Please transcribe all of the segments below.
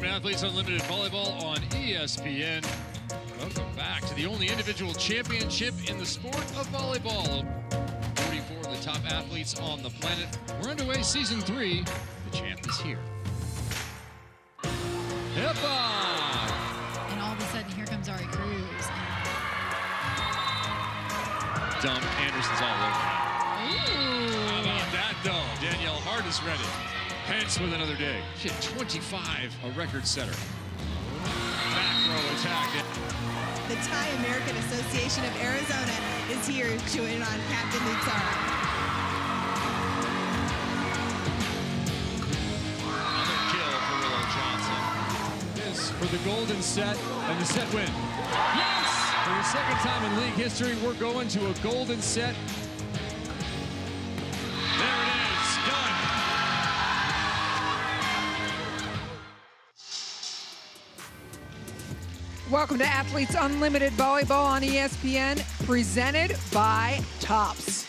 Athletes Unlimited Volleyball on ESPN. Welcome back to the only individual championship in the sport of volleyball. 44 of the top athletes on the planet. We're underway season 3. The champ is here. Edmond! And all of a sudden, here comes Ari Cruz. Dump. Anderson's all over it. Ooh. How about that, though? Danielle Hart is ready. Hence with another day. She had 25, a record setter. Back row attack. The Thai American Association of Arizona is here cheering on Captain Lutzara. Another kill for Willow Johnson. This for the golden set and the set win. Yes! For the second time in league history, we're going to a golden set. There it is, done. Welcome to Athletes Unlimited Volleyball on ESPN, presented by Tops.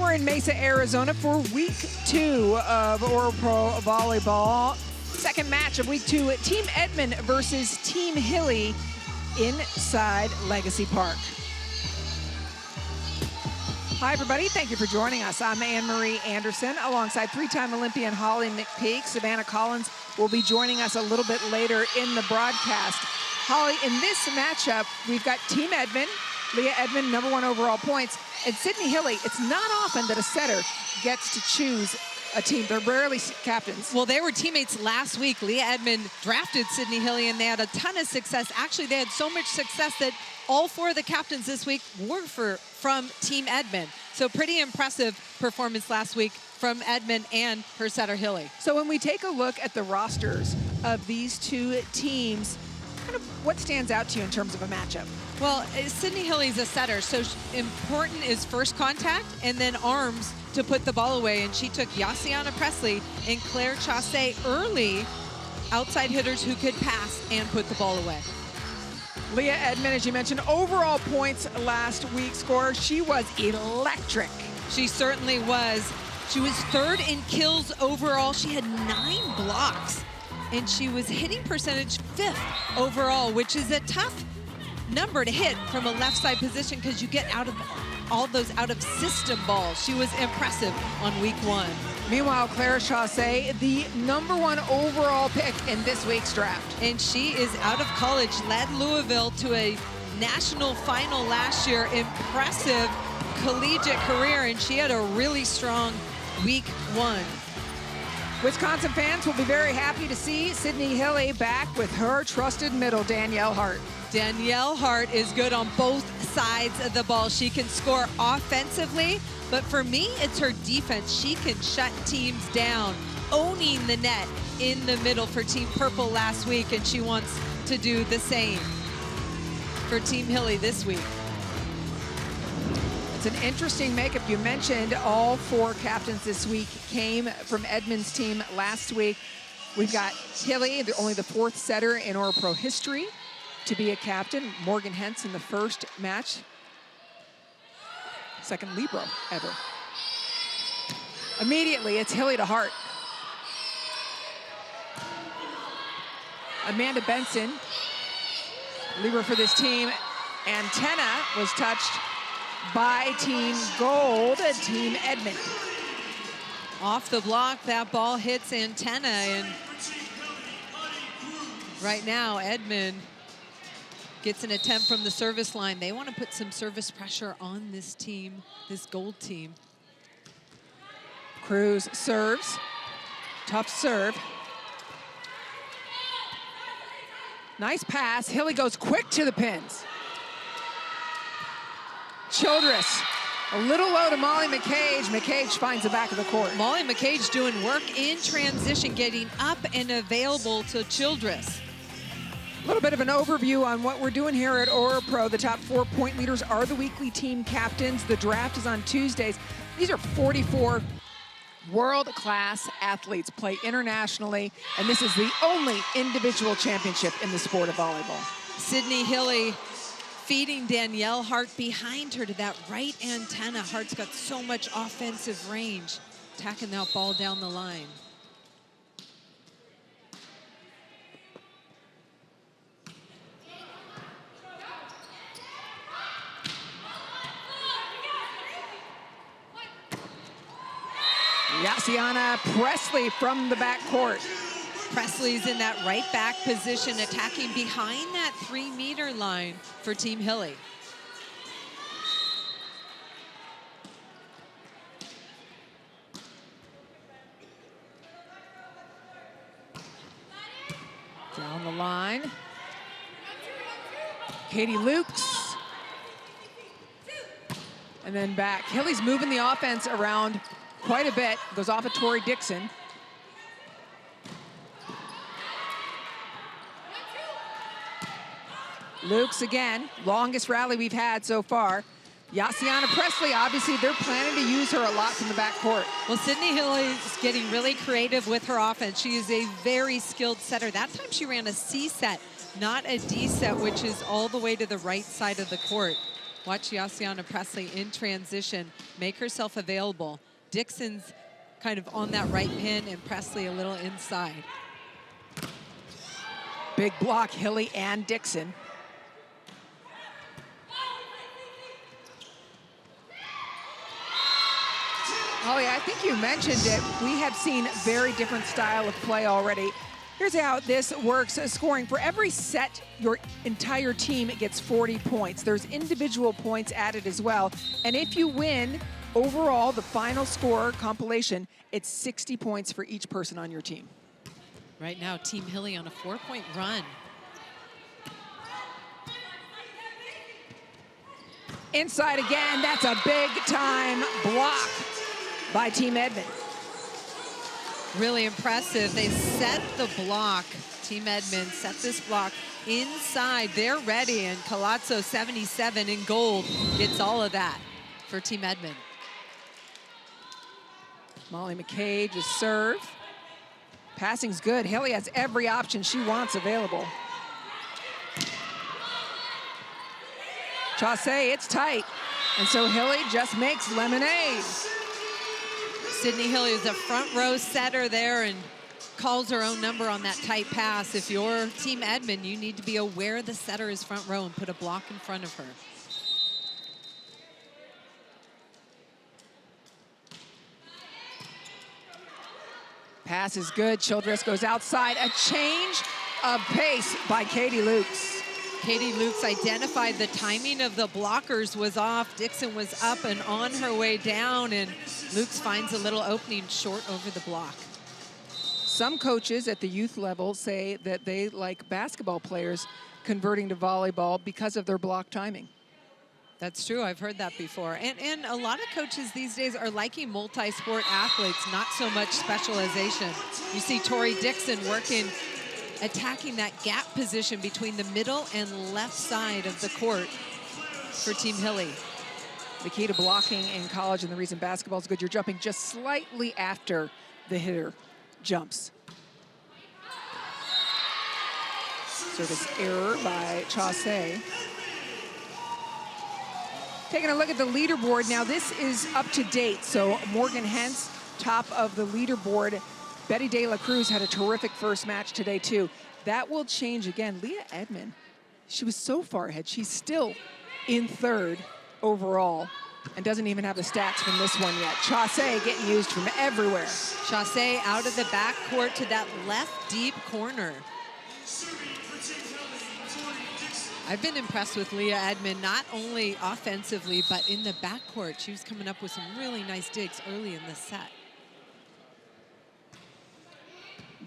We're in Mesa, Arizona for week 2 of Pro Volleyball. Second match of week 2, Team Edmond versus Team Hilly inside Legacy Park. Hi, everybody. Thank you for joining us. I'm Anne-Marie Anderson, alongside 3-time Olympian Holly McPeak. Savannah Collins will be joining us a little bit later in the broadcast. Holly, in this matchup, we've got Team Edmond, Leah Edmond, #1 overall points, and Sydney Hilly. It's not often that a setter gets to choose a team. They're rarely captains. Well, they were teammates last week. Leah Edmond drafted Sydney Hilly, and they had a ton of success. Actually, they had so much success that all 4 of the captains this week were from Team Edmond. So pretty impressive performance last week from Edmond and her setter Hilly. So when we take a look at the rosters of these 2 teams, kind of what stands out to you in terms of a matchup? Well, Sydney Hilly's a setter, so important is first contact and then arms to put the ball away. And she took Yassiana Presley and Claire Chassé early outside hitters who could pass and put the ball away. Leah Edmond, as you mentioned, overall points last week score. She was electric. She certainly was. She was 3rd in kills overall. She had 9 blocks, and she was hitting percentage 5th overall, which is a tough number to hit from a left side position because you get out of all those out of system balls. She was impressive on week 1. Meanwhile, Claire Chassé, the #1 overall pick in this week's draft. And she is out of college, led Louisville to a national final last year. Impressive collegiate career, and she had a really strong week 1. Wisconsin fans will be very happy to see Sydney Hilly back with her trusted middle, Danielle Hart. Danielle Hart is good on both sides of the ball. She can score offensively, but for me, it's her defense. She can shut teams down, owning the net in the middle for Team Purple last week, and she wants to do the same for Team Hilly this week. It's an interesting makeup. You mentioned all 4 captains this week came from Edmond's team last week. We've got Hilly, only the 4th setter in Pro history to be a captain. Morgan Henson, the first match. 2nd Libero ever. Immediately, it's Hilly to Hart. Amanda Benson, Libero for this team. Antenna was touched by Team Gold, Team Edmond. Off the block, that ball hits Antenna, and right now, Edmond gets an attempt from the service line. They want to put some service pressure on this team, this Gold team. Cruz serves. Tough serve. Nice pass. Hilly goes quick to the pins. Childress, a little low to Molly McCage. McCage finds the back of the court. Molly McCage doing work in transition, getting up and available to Childress. A little bit of an overview on what we're doing here at Pro. The top 4 point leaders are the weekly team captains. The draft is on Tuesdays. These are 44 world-class athletes, play internationally, and this is the only individual championship in the sport of volleyball. Sydney Hilly feeding Danielle Hart behind her to that right antenna. Hart's got so much offensive range, attacking that ball down the line. Yassiana Presley from the backcourt. Presley's in that right back position, attacking behind that 3-meter line for Team Hilly. Down the line. Katie Lukes. And then back. Hilly's moving the offense around quite a bit. Goes off of Tori Dixon. Lukes again, longest rally we've had so far. Yassiana Presley, obviously they're planning to use her a lot from the backcourt. Well, Sydney Hilly is getting really creative with her offense. She is a very skilled setter. That time she ran a C set, not a D set, which is all the way to the right side of the court. Watch Yassiana Presley in transition, make herself available. Dixon's kind of on that right pin and Presley a little inside. Big block, Hilly and Dixon. Holly, I think you mentioned it. We have seen very different style of play already. Here's how this works. Scoring for every set, your entire team gets 40 points. There's individual points added as well. And if you win overall, the final score compilation, it's 60 points for each person on your team. Right now, Team Hilly on a 4-point run. Inside again, that's a big time block by Team Edmond. Really impressive. They set the block. Team Edmond set this block inside. They're ready, and Colazzo, 77 in gold, gets all of that for Team Edmond. Molly McKay just serve. Passing's good. Hilly has every option she wants available. Chaussee, it's tight. And so Hilly just makes lemonade. Sydney Hilly is a front row setter there and calls her own number on that tight pass. If you're Team Edmond, you need to be aware the setter is front row and put a block in front of her. Pass is good. Childress goes outside. A change of pace by Katie Lukes. Katie Lukes identified the timing of the blockers was off. Dixon was up and on her way down, and Lukes finds a little opening short over the block. Some coaches at the youth level say that they like basketball players converting to volleyball because of their block timing. That's true. I've heard that before. And a lot of coaches these days are liking multi-sport athletes, not so much specialization. You see Tori Dixon working, attacking that gap position between the middle and left side of the court for Team Hilly. The key to blocking in college, and the reason basketball is good, you're jumping just slightly after the hitter jumps. Service error by Chaussee. Taking a look at the leaderboard now, this is up to date. So Morgan Hentz, top of the leaderboard. Betty De La Cruz had a terrific first match today too. That will change again. Leah Edmond, she was so far ahead. She's still in third overall and doesn't even have the stats from this one yet. Chaussee getting used from everywhere. Chaussee out of the backcourt to that left deep corner. I've been impressed with Leah Edmond, not only offensively, but in the backcourt. She was coming up with some really nice digs early in the set.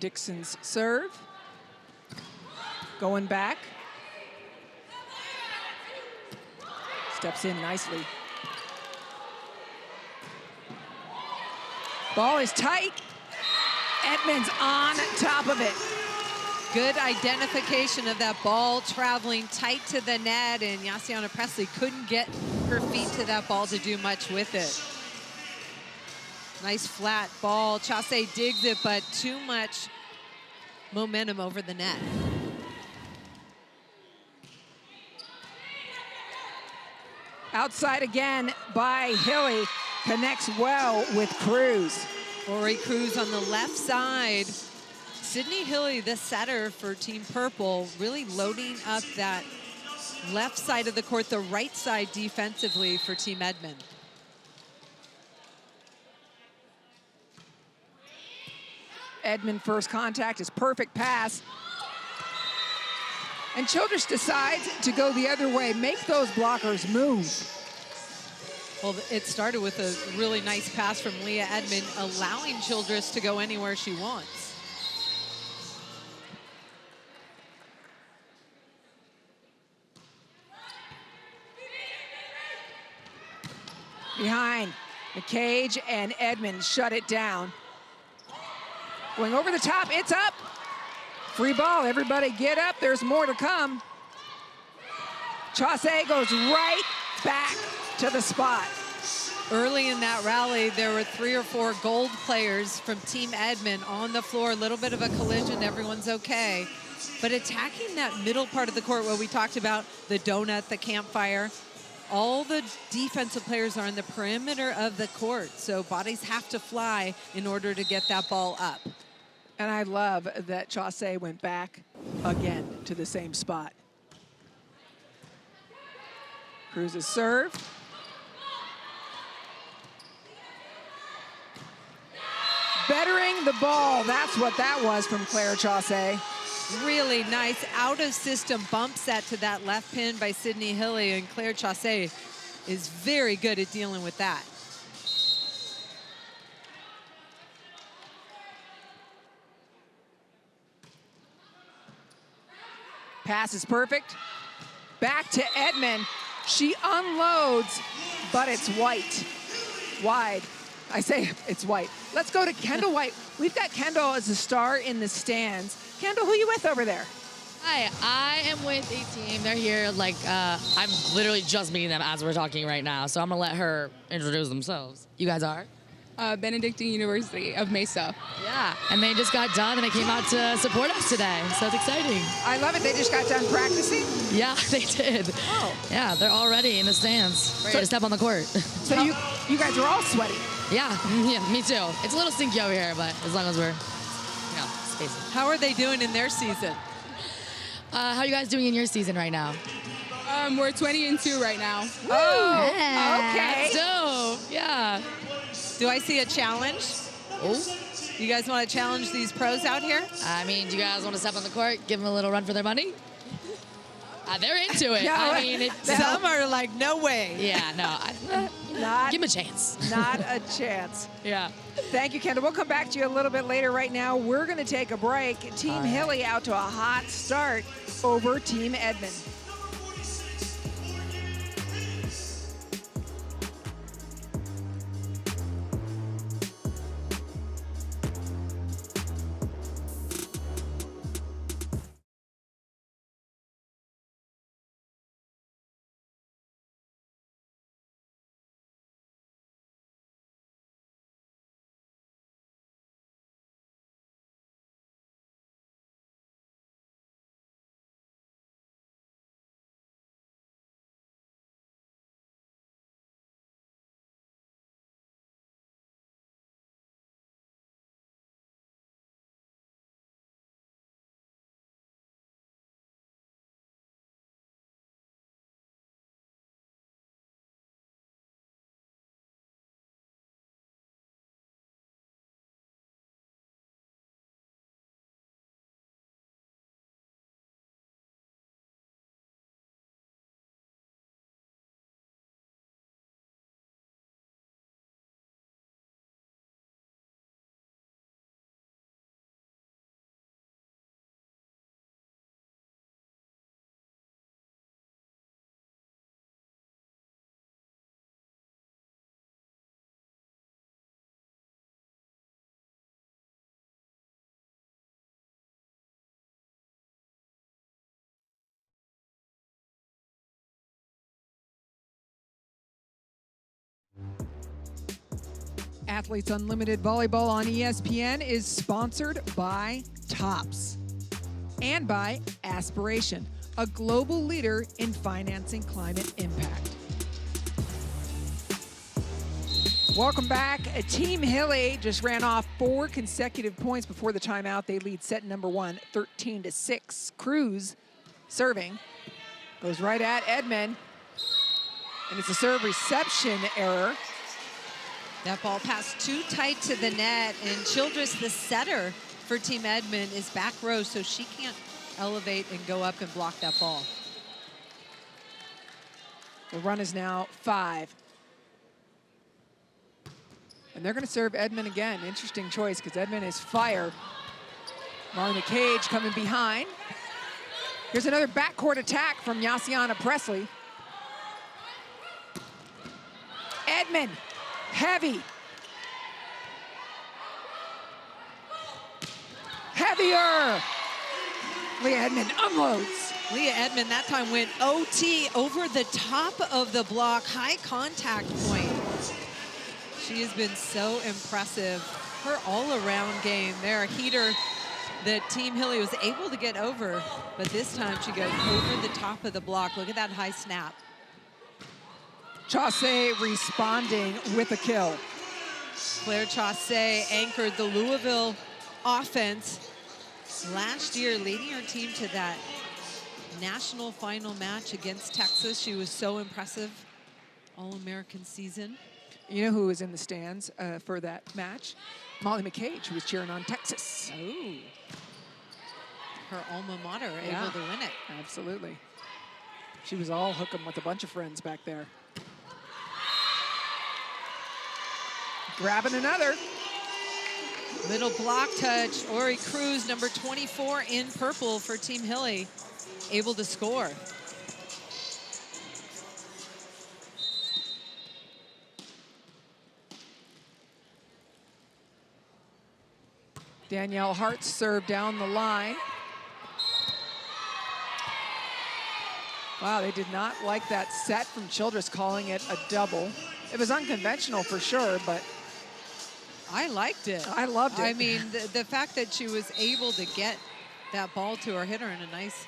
Dixon's serve. Going back. Steps in nicely. Ball is tight. Edmond's on top of it. Good identification of that ball traveling tight to the net, and Yassiana Presley couldn't get her feet to that ball to do much with it. Nice flat ball. Chaussee digs it, but too much momentum over the net. Outside again by Hilly. Connects well with Cruz. Ori Cruz on the left side. Sydney Hilly, the setter for Team Purple, really loading up that left side of the court, the right side defensively for Team Edmond. Edmond first contact, his perfect pass. And Childress decides to go the other way, make those blockers move. Well, it started with a really nice pass from Leah Edmond, allowing Childress to go anywhere she wants. Behind the cage, and Edmond shut it down. Going over the top, it's up. Free ball, everybody get up, there's more to come. Chaussee goes right back to the spot. Early in that rally, there were 3 or 4 gold players from Team Edmond on the floor. A little bit of a collision, everyone's okay. But attacking that middle part of the court where we talked about the donut, the campfire, all the defensive players are on the perimeter of the court, so bodies have to fly in order to get that ball up. And I love that Chaussee went back again to the same spot. Cruz's serve. Bettering the ball, that's what that was from Claire Chaussee. Really nice out-of-system bump set to that left pin by Sydney Hilly, and Claire Chaussee is very good at dealing with that. Pass is perfect. Back to Edmond. She unloads, but it's white. Wide. I say it's white. Let's go to Kendall White. We've got Kendall as a star in the stands. Kendall, who are you with over there? Hi, I am with a team. They're here, like, I'm literally just meeting them as we're talking right now, so I'm gonna let her introduce themselves. You guys are? Benedictine University of Mesa. Yeah, and they just got done and they came out to support us today, so it's exciting. I love it. They just got done practicing. Yeah, they did. Oh. Yeah, they're already in the stands, ready to step on the court. So you guys are all sweaty. Yeah, me too. It's a little stinky over here, but as long as we're, spacing. How are they doing in their season? How are you guys doing in your season right now? We're 20-2 right now. Oh, okay. That's dope. Yeah. Do I see a challenge? Oh. You guys want to challenge these pros out here? I mean, do you guys want to step on the court, give them a little run for their money? They're into it. No, I mean, some are like, no way. Yeah, no. Give them a chance. Not a chance. Yeah. Thank you, Kendall. We'll come back to you a little bit later. Right now, we're going to take a break. Team Hilly out to a hot start over Team Edmond. Athletes Unlimited Volleyball on ESPN is sponsored by Tops and by Aspiration, a global leader in financing climate impact. Welcome back. Team Hilly just ran off 4 consecutive points before the timeout. They lead set number 1, 13-6. Cruz serving. Goes right at Edmond. And it's a serve reception error. That ball passed too tight to the net, and Childress, the setter for Team Edmond is back row, so she can't elevate and go up and block that ball. The run is now 5. And they're going to serve Edmond again. Interesting choice because Edmond is fire. Marley McCage coming behind. Here's another backcourt attack from Yassiana Presley. Edmond, heavy. Heavier. Leah Edmond unloads. Leah Edmond that time went OT over the top of the block, high contact point. She has been so impressive. Her all-around game there, a heater that Team Hilly was able to get over, but this time she goes over the top of the block. Look at that high snap. Chaussee responding with a kill. Claire Chaussee anchored the Louisville offense last year, leading her team to that national final match against Texas. She was so impressive. All-American season. You know who was in the stands for that match? Molly McCage, who was cheering on Texas. Oh. Her alma mater Yeah. able to win it. Absolutely. She was all hooking with a bunch of friends back there. Grabbing another. Little block touch. Ori Cruz, number 24 in purple for Team Hilly, able to score. Danielle Hart served down the line. Wow, they did not like that set from Childress, calling it a double. It was unconventional for sure, but I liked it. I loved it. I mean, the fact that she was able to get that ball to her, hit her in a nice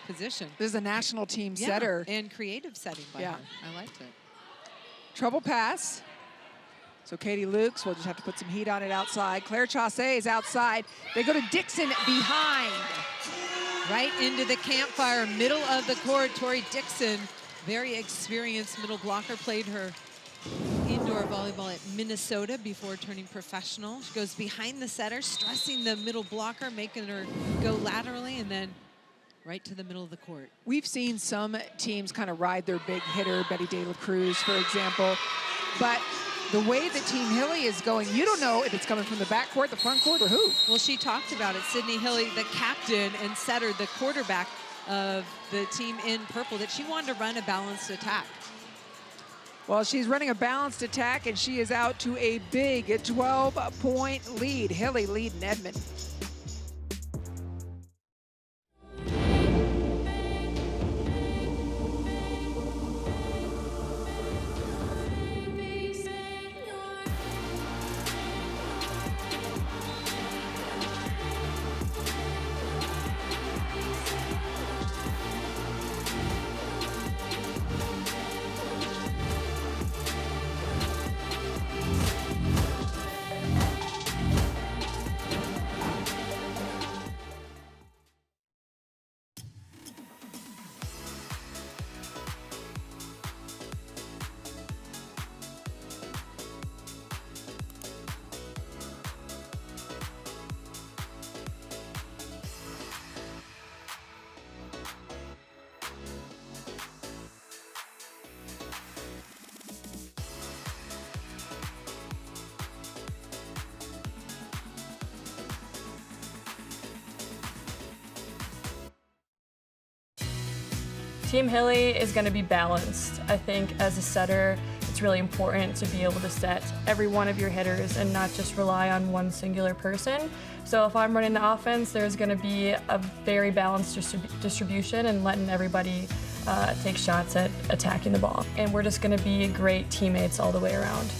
position. This is a national team setter. And creative setting by her. I liked it. Trouble pass. So Katie Lukes will just have to put some heat on it outside. Claire Chaussee is outside. They go to Dixon behind. Right into the campfire, middle of the court. Tori Dixon, very experienced middle blocker, played her indoor volleyball at Minnesota before turning professional. She goes behind the setter, stressing the middle blocker, making her go laterally, and then right to the middle of the court. We've seen some teams kind of ride their big hitter, Betty De La Cruz, for example. But the way that Team Hilly is going, you don't know if it's coming from the backcourt, the front court, or who. Well, she talked about it, Sydney Hilly, the captain and setter, the quarterback of the team in purple, that she wanted to run a balanced attack. Well, she's running a balanced attack, and she is out to a big 12-point lead. Hilly leading Edmond. Team Hilly is going to be balanced. I think as a setter, it's really important to be able to set every one of your hitters and not just rely on one singular person. So if I'm running the offense, there's going to be a very balanced distribution and letting everybody take shots at attacking the ball. And we're just going to be great teammates all the way around.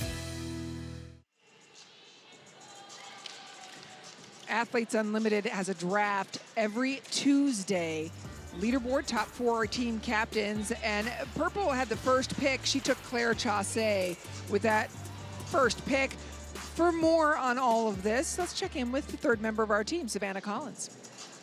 Athletes Unlimited has a draft every Tuesday. Leaderboard, top 4 are team captains, and Purple had the first pick. She took Claire Chaussee with that first pick. For more on all of this, let's check in with the third member of our team, Savannah Collins.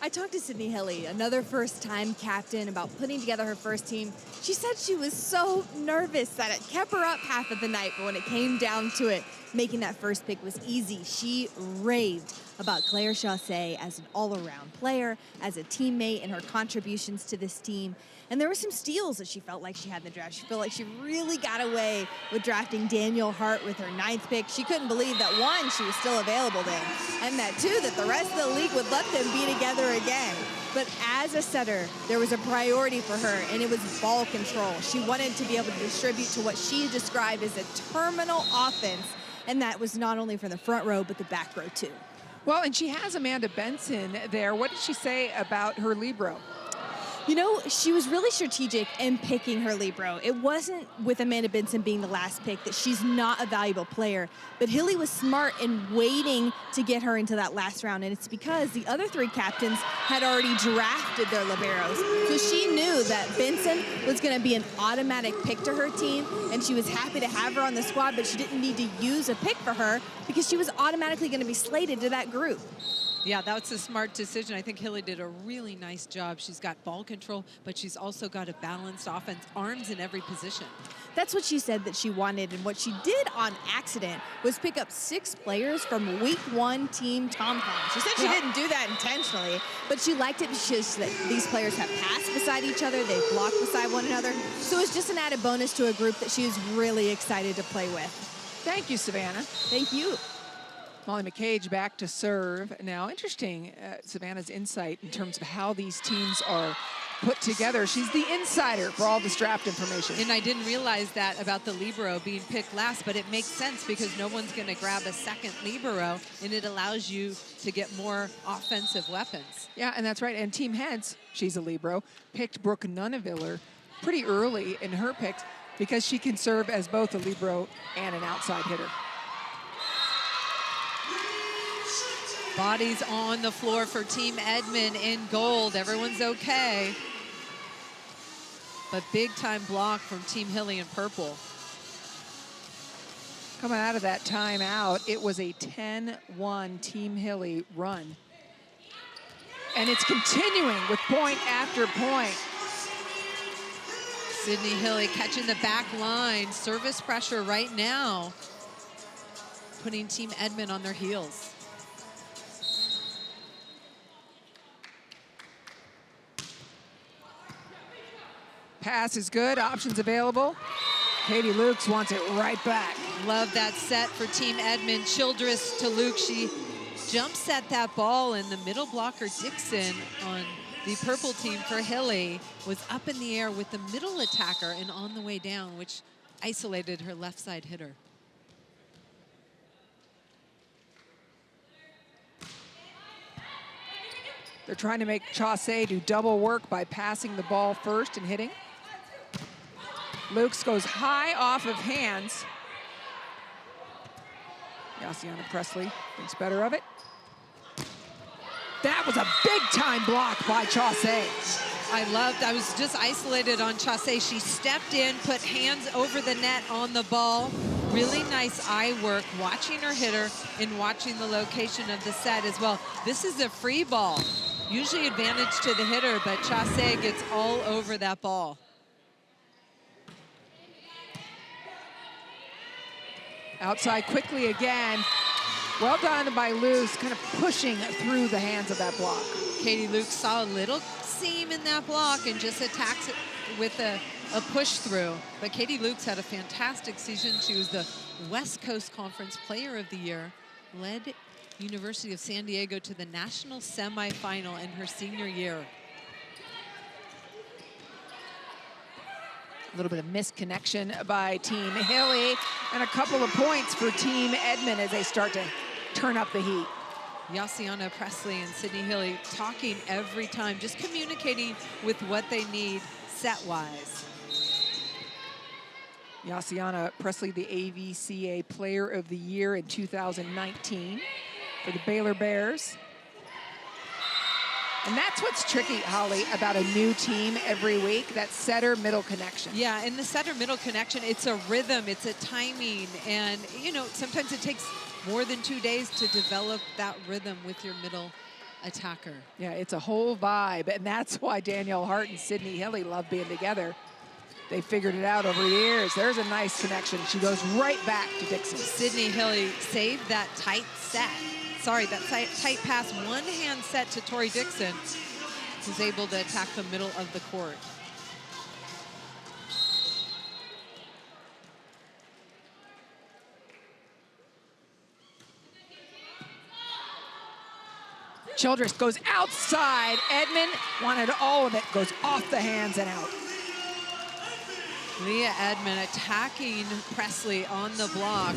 I talked to Sydney Hilly, another first-time captain, about putting together her first team. She said she was so nervous that it kept her up half of the night, but when it came down to it, making that first pick was easy. She raved about Claire Chaussee as an all-around player, as a teammate, and her contributions to this team. And there were some steals that she felt like she had in the draft. She felt like she really got away with drafting Daniel Hart with her 9th pick. She couldn't believe that, one, she was still available then, and that, two, that the rest of the league would let them be together again. But as a setter, there was a priority for her, and it was ball control. She wanted to be able to distribute to what she described as a terminal offense, and that was not only from the front row, but the back row, too. Well, and she has Amanda Benson there. What did she say about her libero? You know, she was really strategic in picking her libero. It wasn't with Amanda Benson being the last pick that she's not a valuable player, but Hilly was smart in waiting to get her into that last round, and it's because the other 3 captains had already drafted their liberos. So she knew that Benson was going to be an automatic pick to her team, and she was happy to have her on the squad, but she didn't need to use a pick for her because she was automatically going to be slated to that group. Yeah, that's a smart decision. I think Hilly did a really nice job. She's got ball control, but she's also got a balanced offense, arms in every position. That's what she said that she wanted, and what she did on accident was pick up 6 players from Week 1 Team Tom-Tom. She said she didn't do that intentionally, but she liked it because these players have passed beside each other, they've blocked beside one another, so it's just an added bonus to a group that she was really excited to play with. Thank you, Savannah. Thank you. Molly McCage back to serve. Now, interesting, Savannah's insight in terms of how these teams are put together. She's the insider for all this draft information. And I didn't realize that about the libero being picked last, but it makes sense because no one's going to grab a second libero, and it allows you to get more offensive weapons. Yeah, and that's right. And Team Heads, she's a libero, picked Brooke Nuneviller pretty early in her picks because she can serve as both a libero and an outside hitter. Bodies on the floor for Team Edmond in gold. Everyone's okay. But big time block from Team Hilly in purple. Coming out of that timeout, it was a 10-1 Team Hilly run. And it's continuing with point after point. Sydney Hilly catching the back line. Service pressure right now, putting Team Edmond on their heels. Pass is good, options available. Katie Lukes wants it right back. Love that set for Team Edmond. Childress to Luke. She jump set that ball, and the middle blocker Dixon on the purple team for Hilly was up in the air with the middle attacker and on the way down, which isolated her left side hitter. They're trying to make Chaussee do double work by passing the ball first and hitting. Lukes goes high off of hands. Yassiana Presley thinks better of it. That was a big-time block by Chaussee. I was just isolated on Chaussee. She stepped in, put hands over the net on the ball. Really nice eye work, watching her hitter and watching the location of the set as well. This is a free ball. Usually advantage to the hitter, but Chaussee gets all over that ball. Outside quickly again. Well done by Luce, kind of pushing through the hands of that block. Katie Luke saw a little seam in that block and just attacks it with a push through. But Katie Luke's had a fantastic season. She was the West Coast Conference Player of the Year, led University of San Diego to the national semifinal in her senior year. A little bit of misconnection by Team Hilly, and a couple of points for Team Edmond as they start to turn up the heat. Yassiana Presley and Sydney Hilly talking every time, just communicating with what they need set-wise. Yassiana Presley, the AVCA Player of the Year in 2019 for the Baylor Bears. And that's what's tricky, Holly, about a new team every week, that setter-middle connection. Yeah, and the setter-middle connection, it's a rhythm, it's a timing, and, you know, sometimes it takes more than 2 days to develop that rhythm with your middle attacker. Yeah, it's a whole vibe, and that's why Danielle Hart and Sydney Hilly love being together. They figured it out over the years. There's a nice connection. She goes right back to Dixon. Sydney Hilly saved that tight set. Sorry, that tight pass, one-hand set to Tori Dixon, who's able to attack the middle of the court. Childress goes outside. Edmond wanted all of it, goes off the hands and out. Leah Edmond attacking Presley on the block.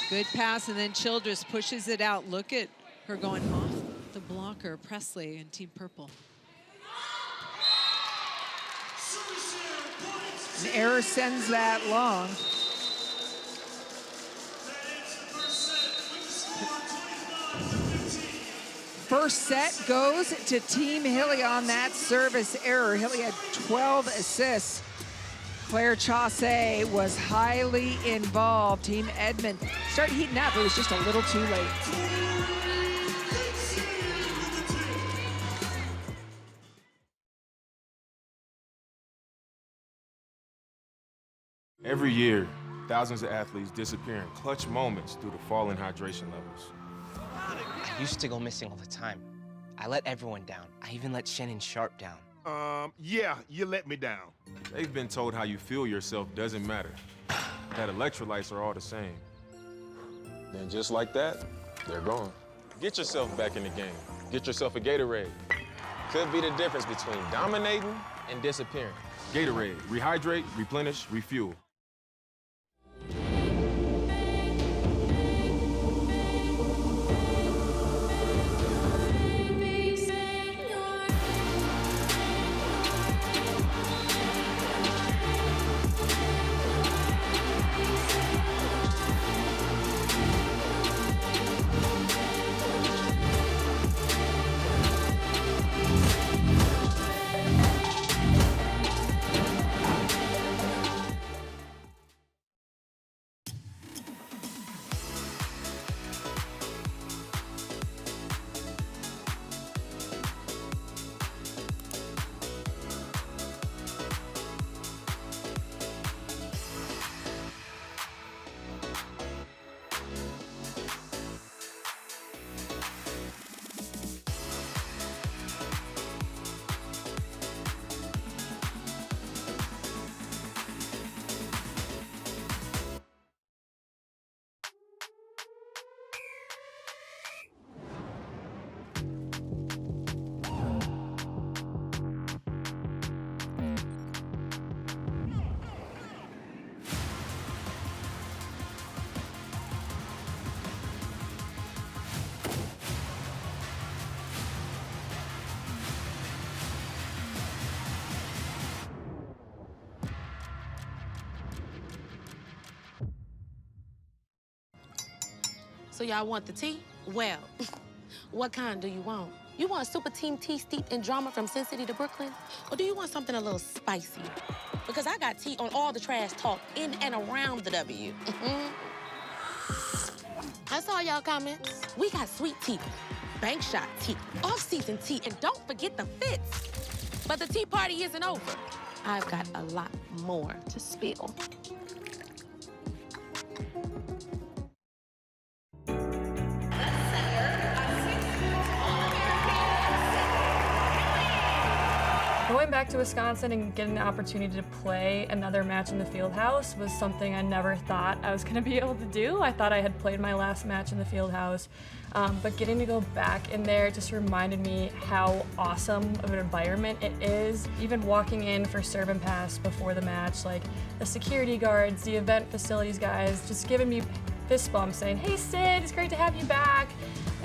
Good pass, and then Childress pushes it out. Look at her going off the blocker, Presley in Team Purple. An error sends that long. First set goes to Team Hilly on that service error. Hilly had 12 assists. Claire Chaussee was highly involved. Team Edmond started heating up. It was just a little too late. Every year, thousands of athletes disappear in clutch moments due to falling hydration levels. I used to go missing all the time. I let everyone down. I even let Shannon Sharp down. Yeah, you let me down. They've been told how you feel yourself doesn't matter. That electrolytes are all the same. Then just like that, they're gone. Get yourself back in the game. Get yourself a Gatorade. Could be the difference between dominating and disappearing. Gatorade, rehydrate, replenish, refuel. So y'all want the tea? Well, what kind do you want? You want super team tea steeped in drama from Sin City to Brooklyn? Or do you want something a little spicier? Because I got tea on all the trash talk in and around the W. I saw y'all comments. We got sweet tea, bank shot tea, off-season tea, and don't forget the fits. But the tea party isn't over. I've got a lot more to spill. Going back to Wisconsin and getting the opportunity to play another match in the Fieldhouse was something I never thought I was going to be able to do. I thought I had played my last match in the Fieldhouse, but getting to go back in there just reminded me how awesome of an environment it is. Even walking in for serve and pass before the match, like the security guards, the event facilities guys, just giving me fist bumps saying, "Hey Sid, it's great to have you back."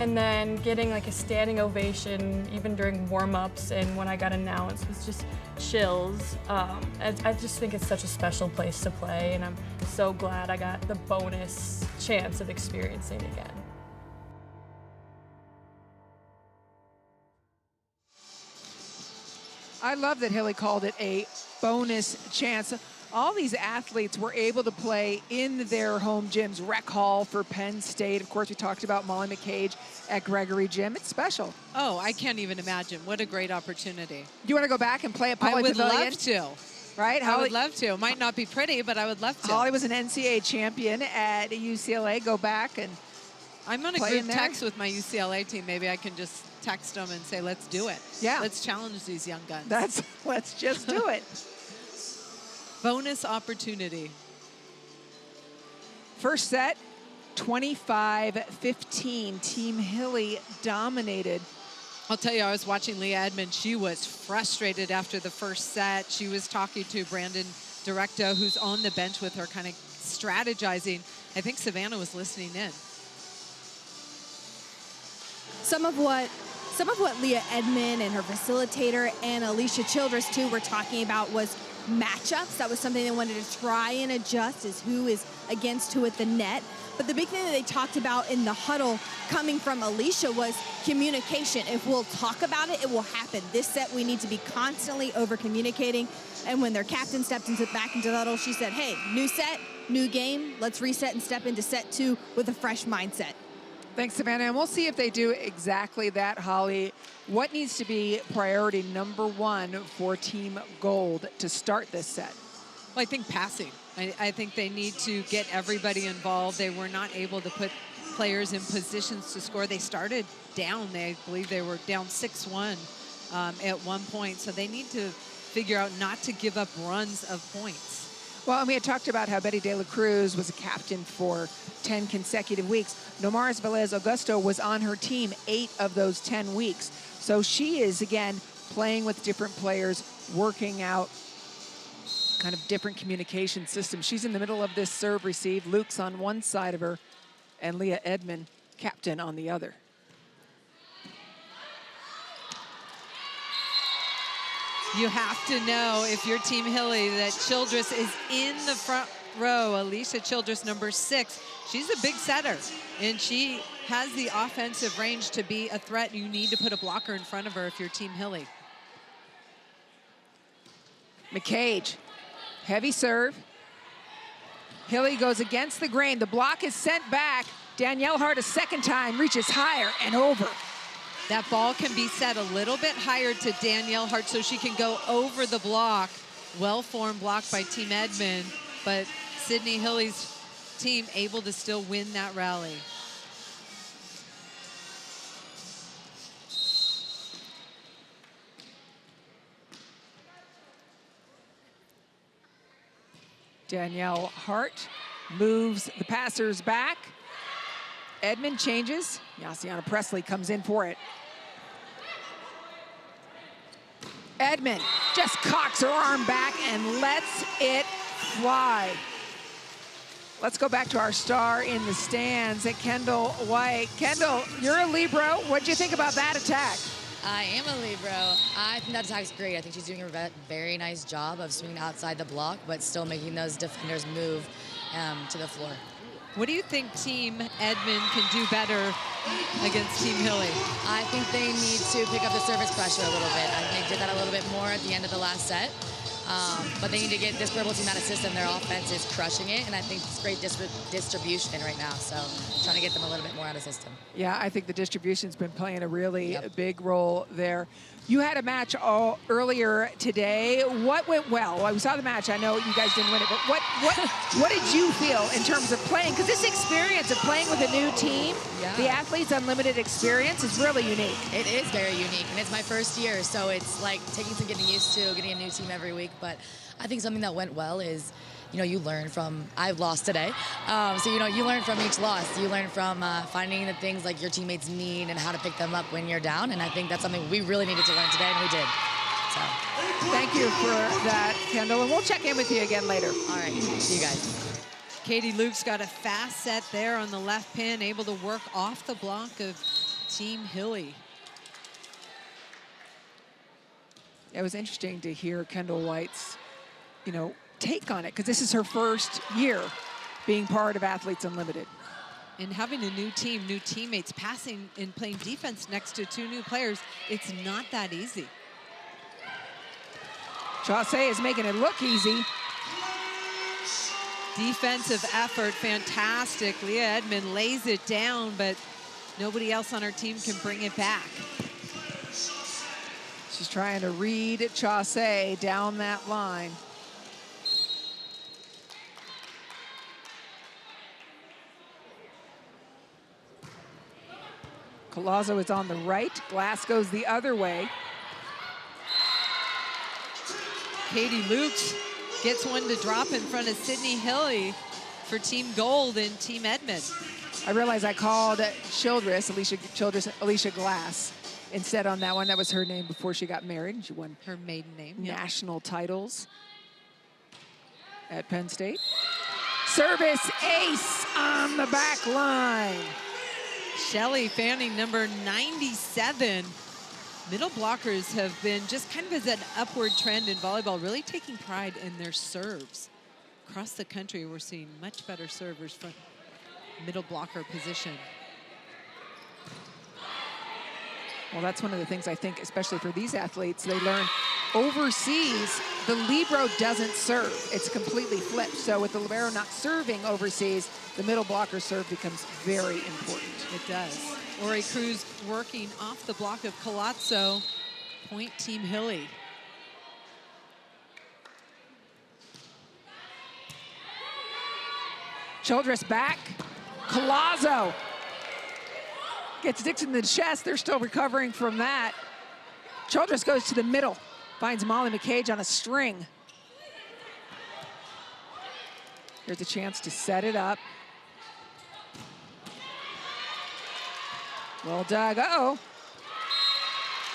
And then getting like a standing ovation even during warm-ups and when I got announced was just chills. I just think it's such a special place to play, and I'm so glad I got the bonus chance of experiencing it again. I love that Hilly called it a bonus chance. all these athletes were able to play in their home gyms. Rec Hall for Penn State. Of course, we talked about Molly McCage at Gregory Gym. It's special. Oh, I can't even imagine. What a great opportunity. You want to go back and play at Poly I would Pavilion? love to. Right? I would love to. Might not be pretty, but I would love to. Holly was an NCAA champion at UCLA. Go back and I'm on a play group in there. text with my UCLA team. Maybe I can just text them and say, let's do it. Yeah. Let's challenge these young guns. Let's just do it. Bonus opportunity. First set, 25-15. Team Hilly dominated. I'll tell you, I was watching Leah Edmond. She was frustrated after the first set. She was talking to Brandon Directo, who's on the bench with her, kind of strategizing. I think Savannah was listening in. Some of what Leah Edmond and her facilitator and Alicia Childress too were talking about was matchups. That was something they wanted to try and adjust, is who is against who at the net. But the big thing that they talked about in the huddle coming from Alicia was communication. If we'll talk about it, it will happen. This set, we need to be constantly over-communicating. And when their captain stepped back into the huddle, she said, hey, new set, new game. Let's reset and step into set 2 with a fresh mindset. Thanks, Savannah. And we'll see if they do exactly that, Holly. What needs to be priority number 1 for Team Gold to start this set? Well, I think passing. I think they need to get everybody involved. They were not able to put players in positions to score. They started down. I believe they were down 6-1 at one point. So they need to figure out not to give up runs of points. Well, and we had talked about how Betty De La Cruz was a captain for 10 consecutive weeks. Nomaris Velez Augusto was on her team 8 of those 10 weeks. So she is, again, playing with different players, working out kind of different communication systems. She's in the middle of this serve receive. Luke's on one side of her, and Leah Edmond, captain, on the other. You have to know, if you're Team Hilly, that Childress is in the front row. Alicia Childress, number 6. She's a big setter, and she has the offensive range to be a threat. You need to put a blocker in front of her if you're Team Hilly. McCage, heavy serve. Hilly goes against the grain. The block is sent back. Danielle Hart a second time, reaches higher and over. That ball can be set a little bit higher to Danielle Hart so she can go over the block. Well-formed block by Team Edmond, but Sydney Hilly's team able to still win that rally. Danielle Hart moves the passers back. Edmond changes. Yassiana Presley comes in for it. Edmond just cocks her arm back and lets it fly. Let's go back to our star in the stands at Kendall White. Kendall, you're a Libero. What do you think about that attack? I am a Libero. I think that attack's great. I think she's doing a very nice job of swinging outside the block, but still making those defenders move to the floor. What do you think Team Edmond can do better against Team Hilly? I think they need to pick up the service pressure a little bit. I think they did that a little bit more at the end of the last set. But they need to get this purple team out of system. Their offense is crushing it, and I think it's great distribution right now. So trying to get them a little bit more out of system. Yeah, I think the distribution's been playing a really big role there. You had a match earlier today. What went well? Well, we saw the match. I know you guys didn't win it, but what did you feel in terms of playing? Because this experience of playing with a new team, the Athletes Unlimited experience, is really unique. It is very unique, and it's my first year, so it's like taking some getting used to, getting a new team every week. But I think something that went well is, you learn from, I've lost today. So, you learn from each loss. You learn from finding the things like your teammates need and how to pick them up when you're down. And I think that's something we really needed to learn today, and we did. So. Thank you for that, Kendall. And we'll check in with you again later. All right. See you guys. Katie Luke's got a fast set there on the left pin, able to work off the block of Team Hilly. It was interesting to hear Kendall White's, take on it, because this is her first year being part of Athletes Unlimited. And having a new team, new teammates, passing and playing defense next to 2 new players, it's not that easy. Chaussee is making it look easy. Defensive effort, fantastic. Leah Edmond lays it down, but nobody else on her team can bring it back. She's trying to read Chaussee down that line. Collazo is on the right. Glass goes the other way. Katie Lukes gets one to drop in front of Sydney Hilly for Team Gold and Team Edmond. I realized I called Alicia Glass instead on that one. That was her name before she got married, and she won her maiden name, national titles at Penn State. Service ace on the back line. Shelley Fanning, number 97. Middle blockers have been just kind of as an upward trend in volleyball, really taking pride in their serves. Across the country, we're seeing much better servers from middle blocker position. Well, that's one of the things I think, especially for these athletes, they learn overseas, the libero doesn't serve. It's completely flipped. So with the libero not serving overseas, the middle blocker serve becomes very important. It does. Ori Cruz working off the block of Collazo. Point Team Hilly. Childress back. Collazo gets Dixon in the chest. They're still recovering from that. Childress goes to the middle. Finds Molly McCage on a string. Here's a chance to set it up. Well dug, uh-oh.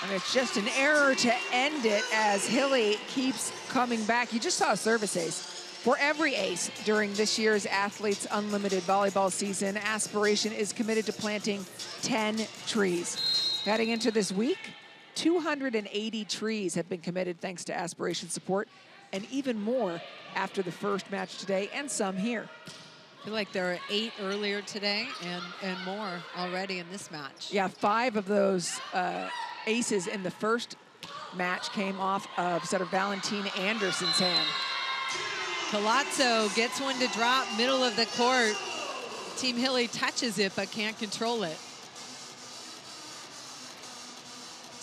And it's just an error to end it as Hilly keeps coming back. You just saw a service ace. For every ace during this year's Athletes Unlimited volleyball season, Aspiration is committed to planting 10 trees. Heading into this week, 280 trees have been committed thanks to Aspiration support, and even more after the first match today, and some here. I feel like there are 8 earlier today and more already in this match. Yeah, 5 of those aces in the first match came off of setter Valentine Anderson's hand. Collazo gets one to drop, middle of the court. Team Hilly touches it but can't control it.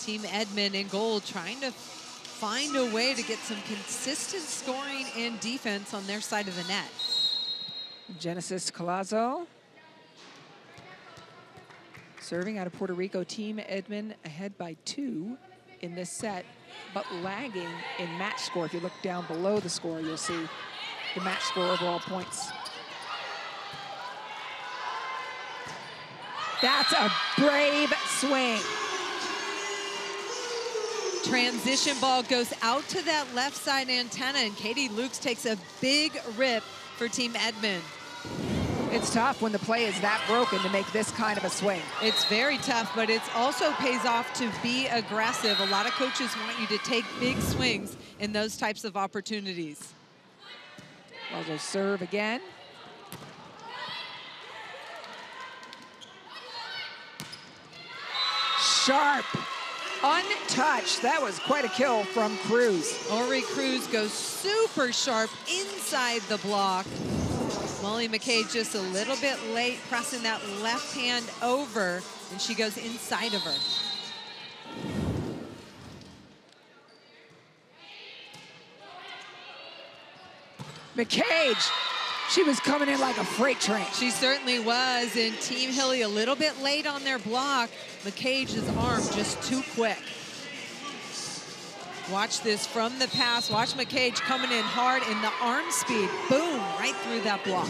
Team Edmond in gold trying to find a way to get some consistent scoring and defense on their side of the net. Genesis Collazo serving out of Puerto Rico. Team Edmond ahead by 2 in this set, but lagging in match score. If you look down below the score, you'll see the match score overall points. That's a brave swing. Transition ball goes out to that left side antenna, and Katie Lukes takes a big rip for Team Edmond. It's tough when the play is that broken to make this kind of a swing. It's very tough, but it also pays off to be aggressive. A lot of coaches want you to take big swings in those types of opportunities. Collazo serve again. Sharp, untouched. That was quite a kill from Cruz. Ori Cruz goes super sharp inside the block. Molly McCage just a little bit late, pressing that left hand over, and she goes inside of her. McCage, she was coming in like a freight train. She certainly was, and Team Hilly a little bit late on their block. McCage's arm just too quick. Watch this from the pass. Watch McCage coming in hard in the arm speed. Boom, right through that block.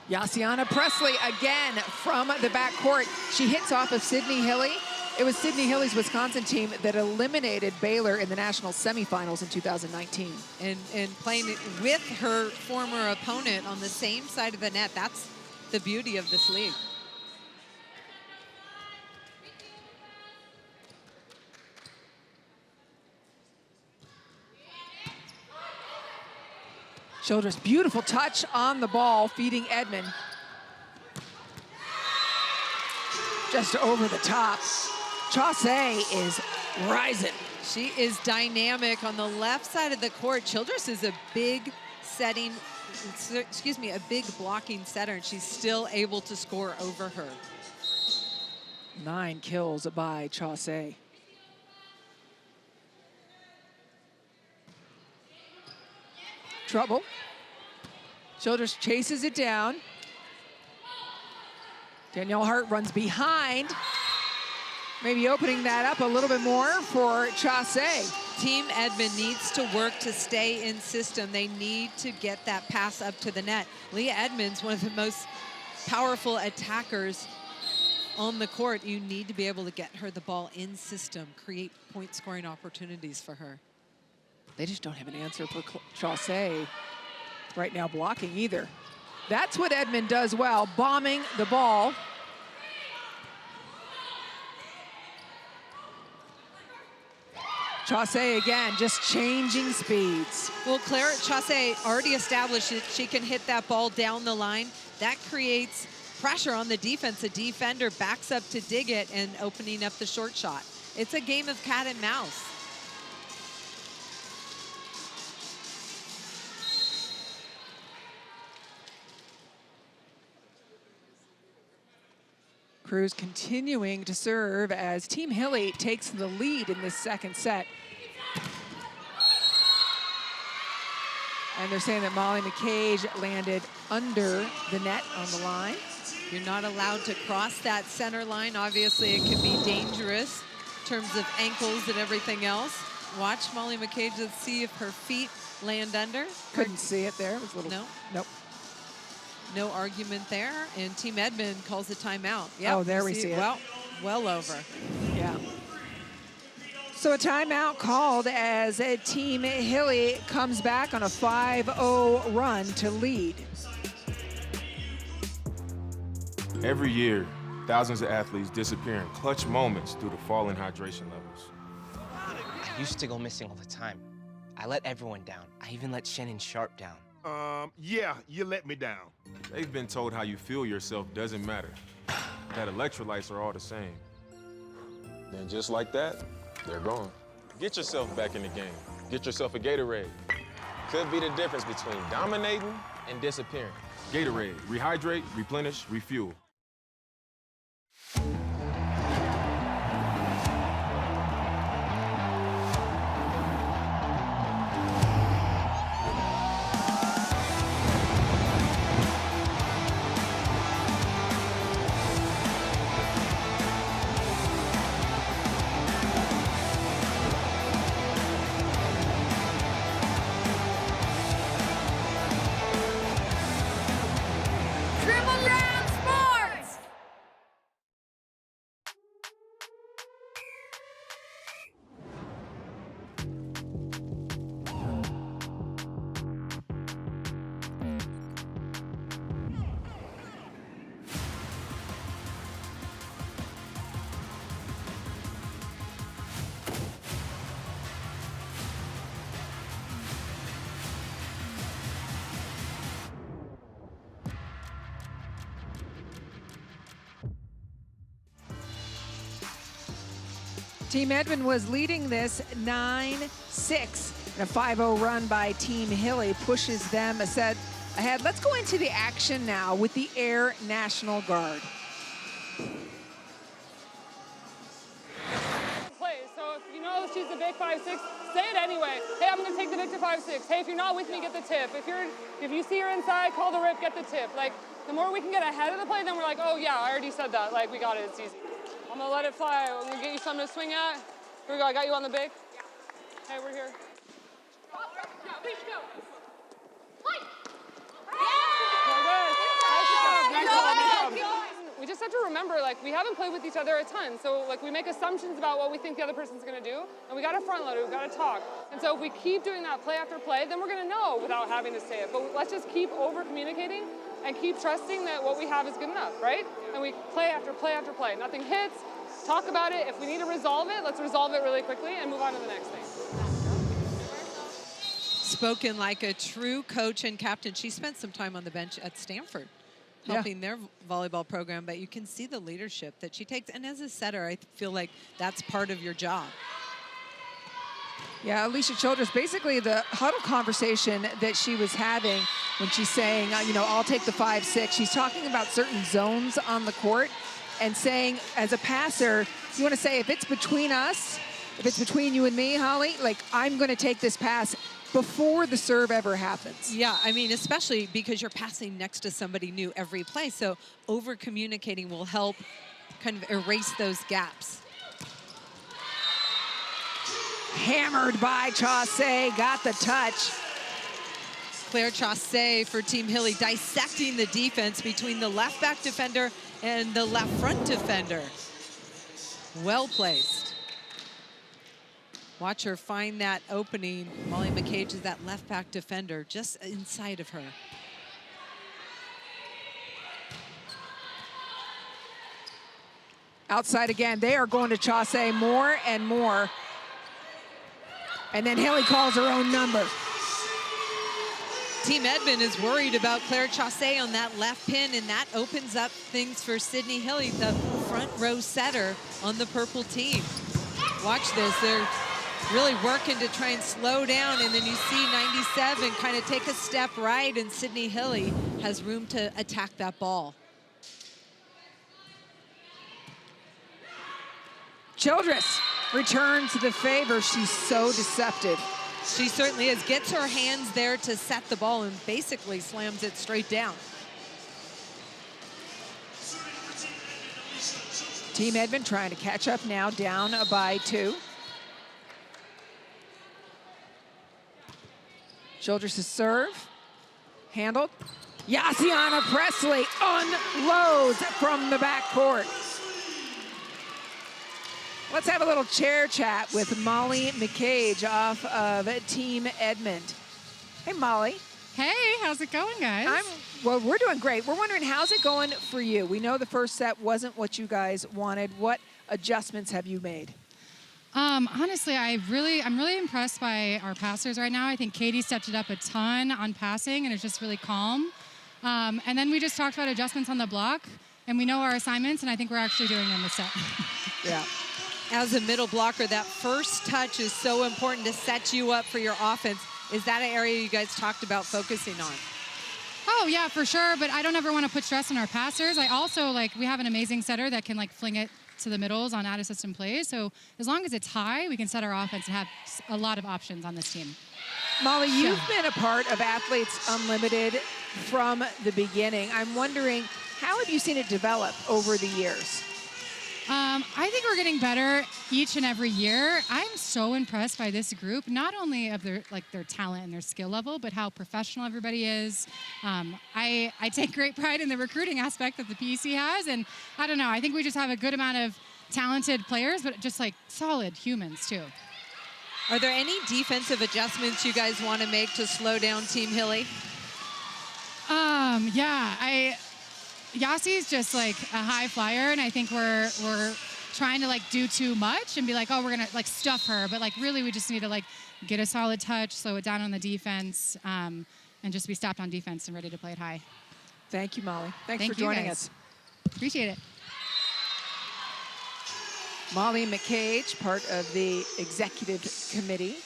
Yaciana Presley again from the backcourt. She hits off of Sydney Hilly. It was Sydney Hilly's Wisconsin team that eliminated Baylor in the national semifinals in 2019. And playing it with her former opponent on the same side of the net. That's the beauty of this league. Childress, beautiful touch on the ball, feeding Edmond. Just over the top. Chaussee is rising. She is dynamic on the left side of the court. Childress is a big a big blocking setter, and she's still able to score over her. 9 kills by Chaussee. Trouble. Childress chases it down. Danielle Hart runs behind. Maybe opening that up a little bit more for Chaussee. Team Edmond needs to work to stay in system. They need to get that pass up to the net. Leah Edmonds, one of the most powerful attackers on the court. You need to be able to get her the ball in system, create point scoring opportunities for her. They just don't have an answer for Chaussee right now blocking either. That's what Edmond does well, bombing the ball. Chaussee again, just changing speeds. Well, Claire Chaussee already established that she can hit that ball down the line. That creates pressure on the defense. The defender backs up to dig it and opening up the short shot. It's a game of cat and mouse. Cruz continuing to serve as Team Hilly takes the lead in this second set. And they're saying that Molly McCage landed under the net on the line. You're not allowed to cross that center line. Obviously, it can be dangerous in terms of ankles and everything else. Watch Molly McCage. Let's see if her feet land under. Couldn't see it there. It was a little. No. Nope. No argument there, and Team Edmond calls a timeout. Yep, oh, there we see it. Well over. Yeah. So a timeout called as Team Hilly comes back on a 5-0 run to lead. Every year, thousands of athletes disappear in clutch moments due to falling hydration levels. I used to go missing all the time. I let everyone down. I even let Shannon Sharp down. Yeah, you let me down. They've been told how you feel yourself doesn't matter. That electrolytes are all the same. Then just like that, they're gone. Get yourself back in the game. Get yourself a Gatorade. Could be the difference between dominating and disappearing. Gatorade, rehydrate, replenish, refuel. Team Edmond was leading this 9-6. And a 5-0 run by Team Hilly pushes them a set ahead. Let's go into the action now with the Air National Guard. Play. So if you know she's a big 5'6", say it anyway. Hey, I'm gonna take the Vic to 5'6". Hey, if you're not with me, get the tip. If you see her inside, call the rip, get the tip. Like, the more we can get ahead of the play, then we're like, oh yeah, I already said that. Like, we got it, it's easy. I'm gonna let it fly. I'm gonna get you something to swing at. Here we go, I got you on the big. Hey, we're here. We just have to remember, like, we haven't played with each other a ton, so like we make assumptions about what we think the other person's gonna do, and we gotta front load it, we gotta talk. And so if we keep doing that play after play, then we're gonna know without having to say it. But let's just keep over communicating and keep trusting that what we have is good enough, right? And we play after play after play. Nothing hits, talk about it. If we need to resolve it, let's resolve it really quickly and move on to the next thing. Spoken like a true coach and captain. She spent some time on the bench at Stanford helping their volleyball program, but you can see the leadership that she takes. And as a setter, I feel like that's part of your job. Yeah, Alicia Childress, basically the huddle conversation that she was having when she's saying, you know, I'll take the 5-6. She's talking about certain zones on the court and saying, as a passer, you want to say, if it's between us, if it's between you and me, Holly, like, I'm going to take this pass before the serve ever happens. Yeah, I mean, especially because you're passing next to somebody new every play. So over-communicating will help kind of erase those gaps. Hammered by Chaussee, got the touch. Claire Chaussee for Team Hilly dissecting the defense between the left back defender and the left front defender. Well placed. Watch her find that opening. Molly McCage is that left back defender just inside of her. Outside again, they are going to Chaussee more and more. And then Hilly calls her own number. Team Edmond is worried about Claire Chaussee on that left pin, and that opens up things for Sydney Hilly, the front row setter on the purple team. Watch this, they're really working to try and slow down, and then you see 97 kind of take a step right, and Sydney Hilly has room to attack that ball. Childress returns the favor. She's so deceptive. She certainly is. Gets her hands there to set the ball and basically slams it straight down. Team Edmond trying to catch up now, down by 2. Childress' serve, handled. Yassiana Presley unloads from the backcourt. Let's have a little chair chat with Molly McCage off of Team Edmond. Hey, Molly. Hey, how's it going, guys? Well, we're doing great. We're wondering, how's it going for you? We know the first set wasn't what you guys wanted. What adjustments have you made? Honestly, I'm really impressed by our passers right now. I think Katie stepped it up a ton on passing, and it's just really calm. And then we just talked about adjustments on the block, and we know our assignments, and I think we're actually doing them this set. Yeah. As a middle blocker, that first touch is so important to set you up for your offense. Is that an area you guys talked about focusing on? Oh, yeah, for sure, but I don't ever want to put stress on our passers. I also, we have an amazing setter that can, fling it to the middles on out-of-system plays. So as long as it's high, we can set our offense and have a lot of options on this team. Molly, you've been a part of Athletes Unlimited from the beginning. I'm wondering, how have you seen it develop over the years? I think we're getting better each and every year. I'm so impressed by this group, not only of their talent and their skill level, but how professional everybody is. I take great pride in the recruiting aspect that the PEC has, and I don't know, I think we just have a good amount of talented players, but just solid humans too. Are there any defensive adjustments you guys want to make to slow down Team Hilly? Yassi's just a high flyer, and I think we're trying to do too much and be we're gonna stuff her, but really we just need to get a solid touch, slow it down on the defense, and just be stopped on defense and ready to play it high. Thank you, Molly. Thanks for joining us. Appreciate it. Molly McCage, part of the executive committee.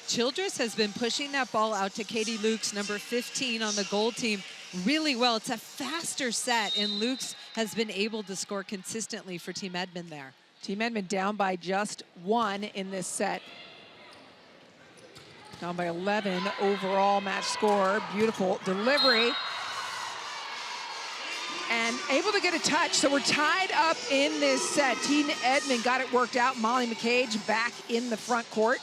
Childress has been pushing that ball out to Katie Lukes, number 15 on the gold team, really well. It's a faster set, and Lukes has been able to score consistently for Team Edmond there. Team Edmond down by just 1 in this set. Down by 11 overall match score. Beautiful delivery. And able to get a touch, so we're tied up in this set. Team Edmond got it worked out. Molly McCage back in the front court.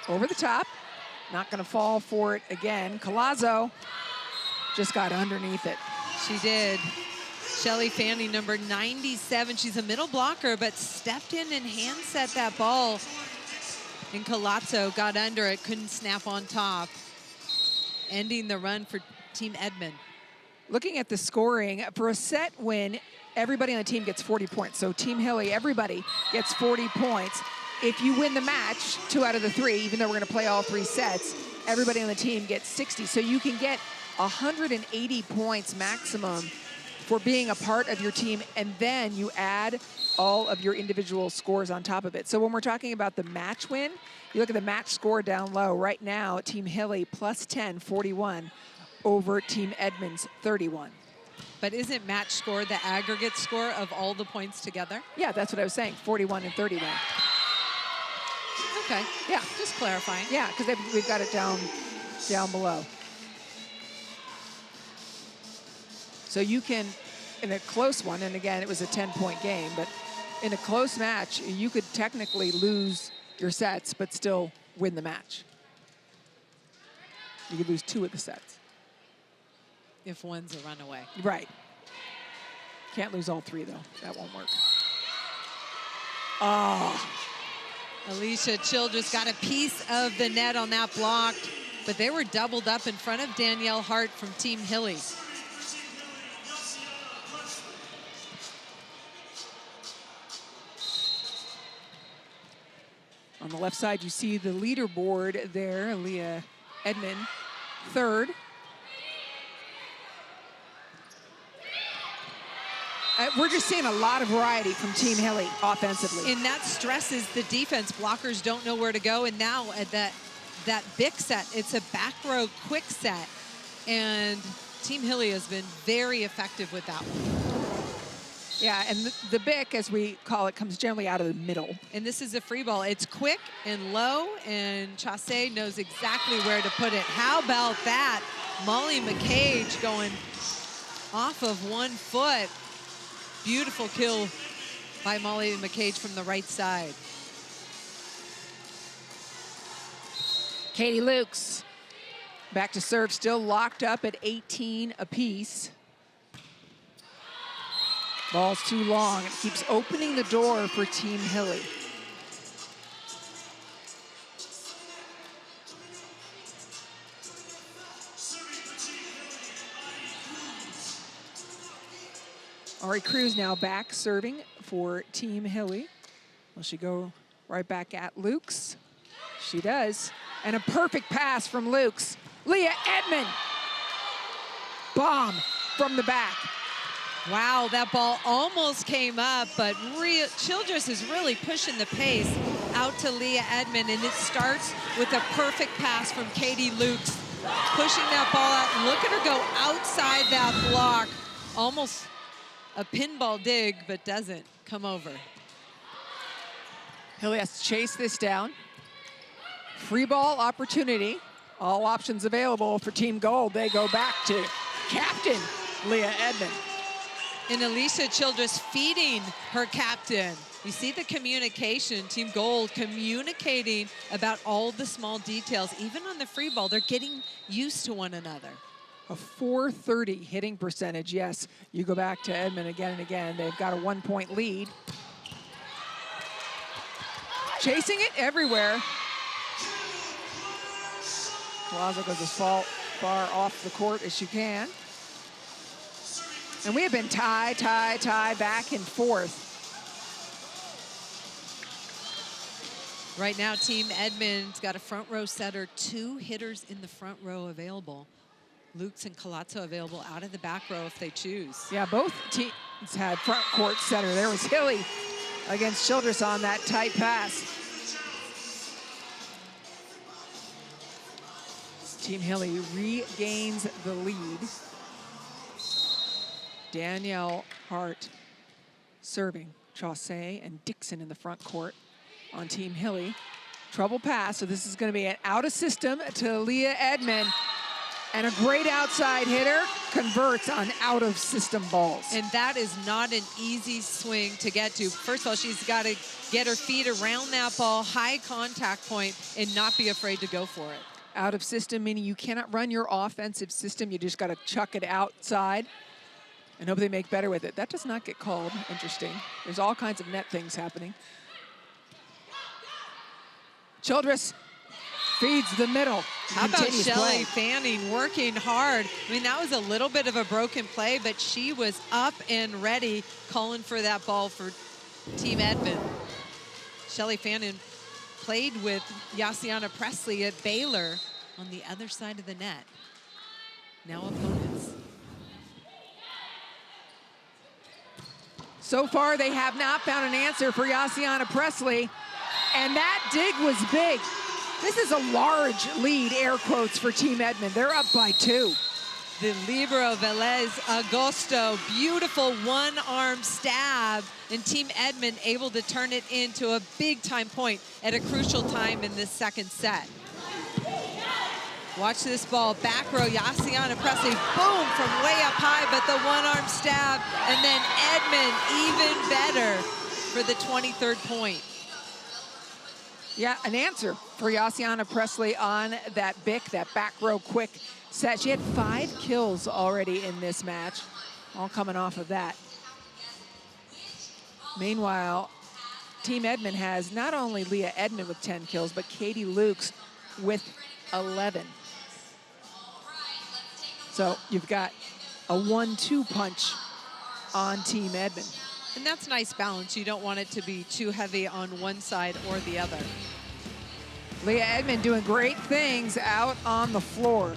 Over the top, not gonna fall for it again. Collazo just got underneath it. She did. Shelly Fanning, number 97. She's a middle blocker, but stepped in and hand set that ball. And Collazo got under it, couldn't snap on top. Ending the run for Team Edmond. Looking at the scoring, for a set win, everybody on the team gets 40 points. So Team Hilly, everybody gets 40 points. If you win the match, 2 out of the 3, even though we're gonna play all 3 sets, everybody on the team gets 60. So you can get 180 points maximum for being a part of your team, and then you add all of your individual scores on top of it. So when we're talking about the match win, you look at the match score down low. Right now, Team Hilly plus 10, 41 over Team Edmond's 31. But isn't match score the aggregate score of all the points together? Yeah, that's what I was saying, 41 and 31. Okay, yeah, just clarifying. Yeah, because we've got it down below. So you can, in a close one, and again, it was a 10-point game, but in a close match, you could technically lose your sets, but still win the match. You could lose 2 of the sets. If one's a runaway. Right. Can't lose all 3, though. That won't work. Oh. Alicia Childress got a piece of the net on that block, but they were doubled up in front of Danielle Hart from Team Hilly. On the left side, you see the leaderboard there. Leah Edmond, 3rd. We're just seeing a lot of variety from Team Hilly offensively. And that stresses the defense. Blockers don't know where to go. And now at that big set, it's a back row quick set. And Team Hilly has been very effective with that one. Yeah, and the bick, as we call it, comes generally out of the middle. And this is a free ball. It's quick and low, and Chasse knows exactly where to put it. How about that? Molly McCage going off of 1 foot. Beautiful kill by Molly McCage from the right side. Katie Lukes back to serve, still locked up at 18 apiece. Ball's too long. It keeps opening the door for Team Hilly. Ari Cruz now back serving for Team Hilly. Will she go right back at Lukes? She does. And a perfect pass from Lukes. Leah Edmond. Bomb from the back. Wow, that ball almost came up, but Childress is really pushing the pace out to Leah Edmond, and it starts with a perfect pass from Katie Lukes, pushing that ball out. Look at her go outside that block. Almost a pinball dig, but doesn't come over. Hilly has to chase this down. Free ball opportunity. All options available for Team Gold. They go back to captain Leah Edmond. And Alicia Childress feeding her captain. You see the communication, Team Gold communicating about all the small details. Even on the free ball, they're getting used to one another. A 430 hitting percentage. Yes, you go back to Edmond again and again. They've got a 1-point lead. Chasing it everywhere. Collazo goes as far off the court as she can. And we have been tie, back and forth. Right now, Team Edmond's got a front row setter, 2 hitters in the front row available. Lukes and Collazo available out of the back row if they choose. Yeah, both teams had front court setter. There was Hilly against Childress on that tight pass. Team Hilly regains the lead. Danielle Hart serving. Chausse and Dixon in the front court on Team Hilly. Trouble pass, so this is going to be an out of system to Leah Edmond. And a great outside hitter converts on out of system balls. And that is not an easy swing to get to. First of all, she's got to get her feet around that ball, high contact point, and not be afraid to go for it. Out of system, meaning you cannot run your offensive system. You just got to chuck it outside and hope they make better with it. That does not get called. Interesting. There's all kinds of net things happening. Childress feeds the middle. How about Shelly Fanning working hard? I mean, that was a little bit of a broken play, but she was up and ready, calling for that ball for Team Edmond. Shelly Fanning played with Yaciana Presley at Baylor on the other side of the net. Now opponents. So far, they have not found an answer for Yassiana Presley, and that dig was big. This is a large lead, air quotes, for Team Edmond. They're up by 2. The libero Velez Agosto, beautiful one-arm stab, and Team Edmond able to turn it into a big-time point at a crucial time in this second set. Watch this ball, back row, Yassiana Presley, boom, from way up high, but the one-arm stab, and then Edmond even better for the 23rd point. Yeah, an answer for Yassiana Presley on that BIC, that back row quick set. She had 5 kills already in this match, all coming off of that. Meanwhile, Team Edmond has not only Leah Edmond with 10 kills, but Katie Lukes with 11. So you've got a 1-2 punch on Team Edmond. And that's nice balance. You don't want it to be too heavy on one side or the other. Leah Edmond doing great things out on the floor.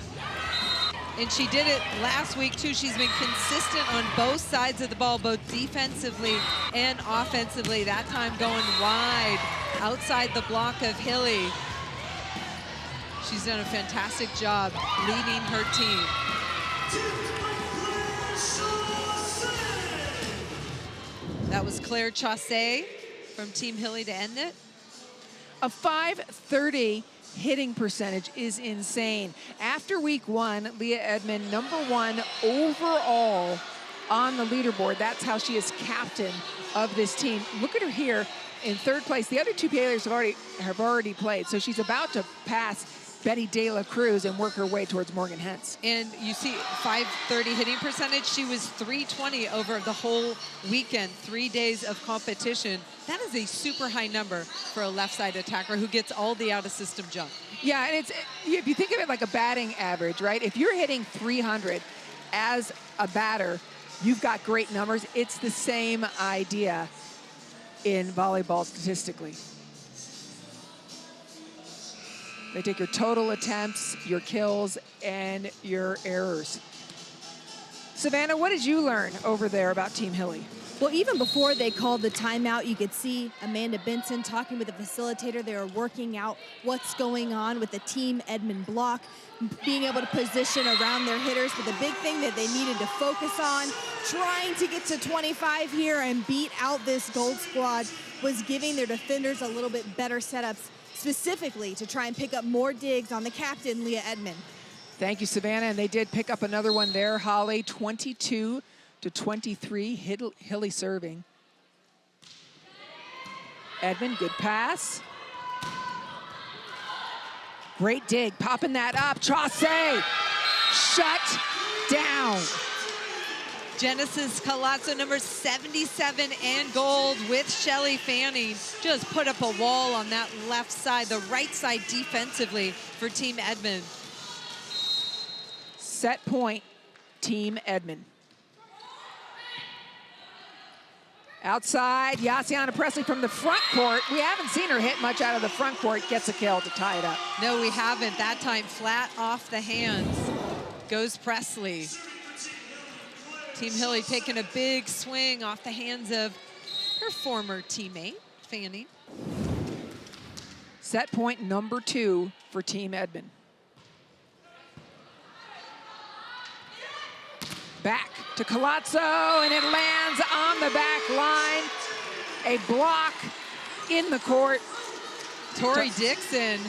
And she did it last week too. She's been consistent on both sides of the ball, both defensively and offensively. That time going wide outside the block of Hilly. She's done a fantastic job leading her team. That was Claire Chaussee from Team Hilly to end it. A 530 hitting percentage is insane. After week 1, Leah Edmond, #1 overall on the leaderboard. That's how she is captain of this team. Look at her here in 3rd place. The other 2 players have already played, so she's about to pass Betty De La Cruz and work her way towards Morgan Hentz. And you see 530 hitting percentage. She was 320 over the whole weekend, 3 days of competition. That is a super high number for a left side attacker who gets all the out of system jump. Yeah, and it's, if you think of it like a batting average, right? If you're hitting 300 as a batter, you've got great numbers. It's the same idea in volleyball statistically. They take your total attempts, your kills, and your errors. Savannah, what did you learn over there about Team Hilly? Well, even before they called the timeout, you could see Amanda Benson talking with the facilitator. They were working out what's going on with the Team Edmond block, being able to position around their hitters. But the big thing that they needed to focus on, trying to get to 25 here and beat out this gold squad, was giving their defenders a little bit better setups, specifically to try and pick up more digs on the captain, Leah Edmond. Thank you, Savannah. And they did pick up another one there, Holly, 22-23, Hilly serving. Edmond, good pass. Great dig, popping that up. Chaussee, shut down. Genesis Colazzo, number 77 and gold with Shelly Fanning. Just put up a wall on that left side, the right side defensively for Team Edmond. Set point, Team Edmond. Outside, Yassiana Presley from the front court. We haven't seen her hit much out of the front court. Gets a kill to tie it up. No, we haven't. That time flat off the hands goes Presley. Team Hilly taking a big swing off the hands of her former teammate, Fanning. Set point #2 for Team Edmond. Back to Colazzo, and it lands on the back line. A block in the court. Tori Dixon.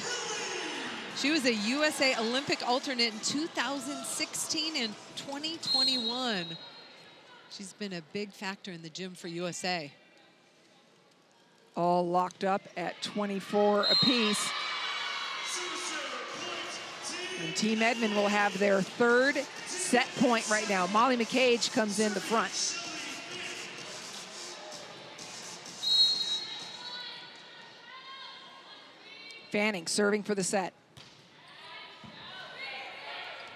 She was a USA Olympic alternate in 2016 and 2021. She's been a big factor in the gym for USA. All locked up at 24 apiece. And Team Edmond will have their 3rd set point right now. Molly McCage comes in the front. Fanning serving for the set.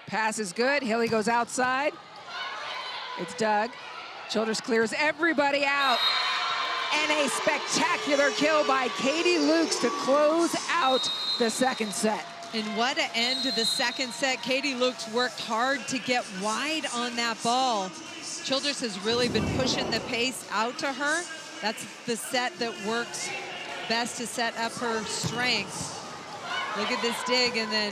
Pass is good. Hilly goes outside. It's Doug. Childress clears everybody out. And a spectacular kill by Katie Lukes to close out the second set. And what an end to the second set. Katie Lukes worked hard to get wide on that ball. Childress has really been pushing the pace out to her. That's the set that works best to set up her strengths. Look at this dig, and then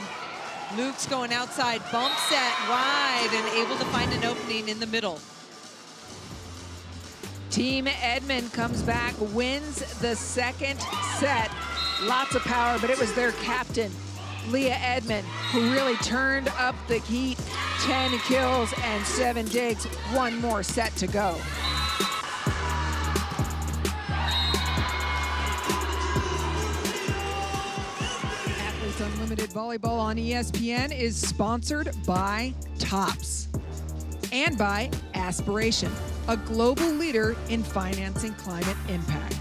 Lukes going outside, bump set wide, and able to find an opening in the middle. Team Edmond comes back, wins the second set. Lots of power, but it was their captain, Leah Edmond, who really turned up the heat. 10 kills and 7 digs. One more set to go. Athletes Unlimited Volleyball on ESPN is sponsored by Tops and by Aspiration, a global leader in financing climate impact.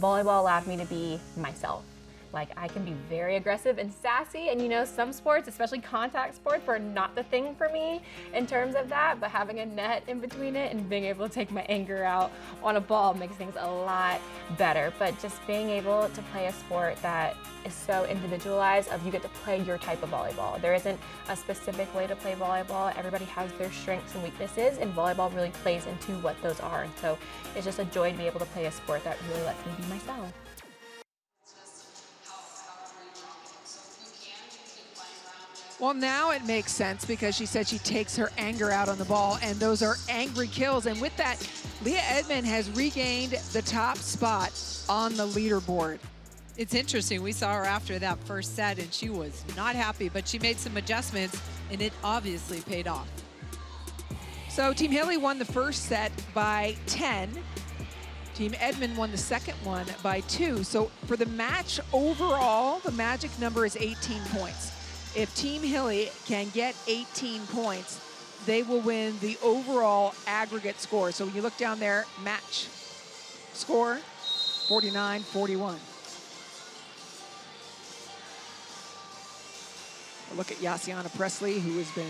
Volleyball allowed me to be myself. Like, I can be very aggressive and sassy, and you know, some sports, especially contact sports, were not the thing for me in terms of that, but having a net in between it and being able to take my anger out on a ball makes things a lot better. But just being able to play a sport that is so individualized, of you get to play your type of volleyball. There isn't a specific way to play volleyball. Everybody has their strengths and weaknesses, and volleyball really plays into what those are. And so it's just a joy to be able to play a sport that really lets me be myself. Well, now it makes sense, because she said she takes her anger out on the ball, and those are angry kills. And with that, Leah Edmond has regained the top spot on the leaderboard. It's interesting. We saw her after that first set, and she was not happy, but she made some adjustments, and it obviously paid off. So Team Hilly won the first set by 10. Team Edmond won the second one by 2. So for the match overall, the magic number is 18 points. If Team Hilly can get 18 points, they will win the overall aggregate score. So when you look down there, match score, 49-41. Look at Yassiana Presley, who has been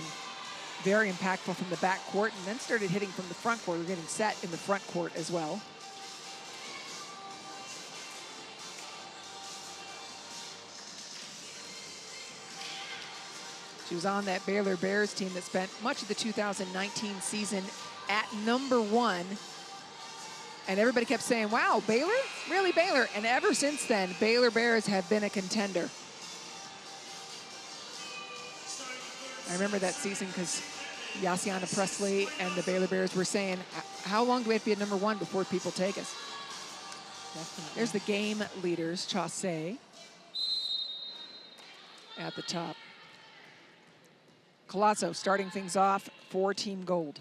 very impactful from the back court and then started hitting from the front court. We're getting set in the front court as well. She was on that Baylor Bears team that spent much of the 2019 season at #1. And everybody kept saying, wow, Baylor? Really, Baylor? And ever since then, Baylor Bears have been a contender. I remember that season because Yassiana Presley and the Baylor Bears were saying, how long do we have to be at #1 before people take us? Definitely. There's the game leaders, Chaussee at the top. Colasso starting things off for Team Gold.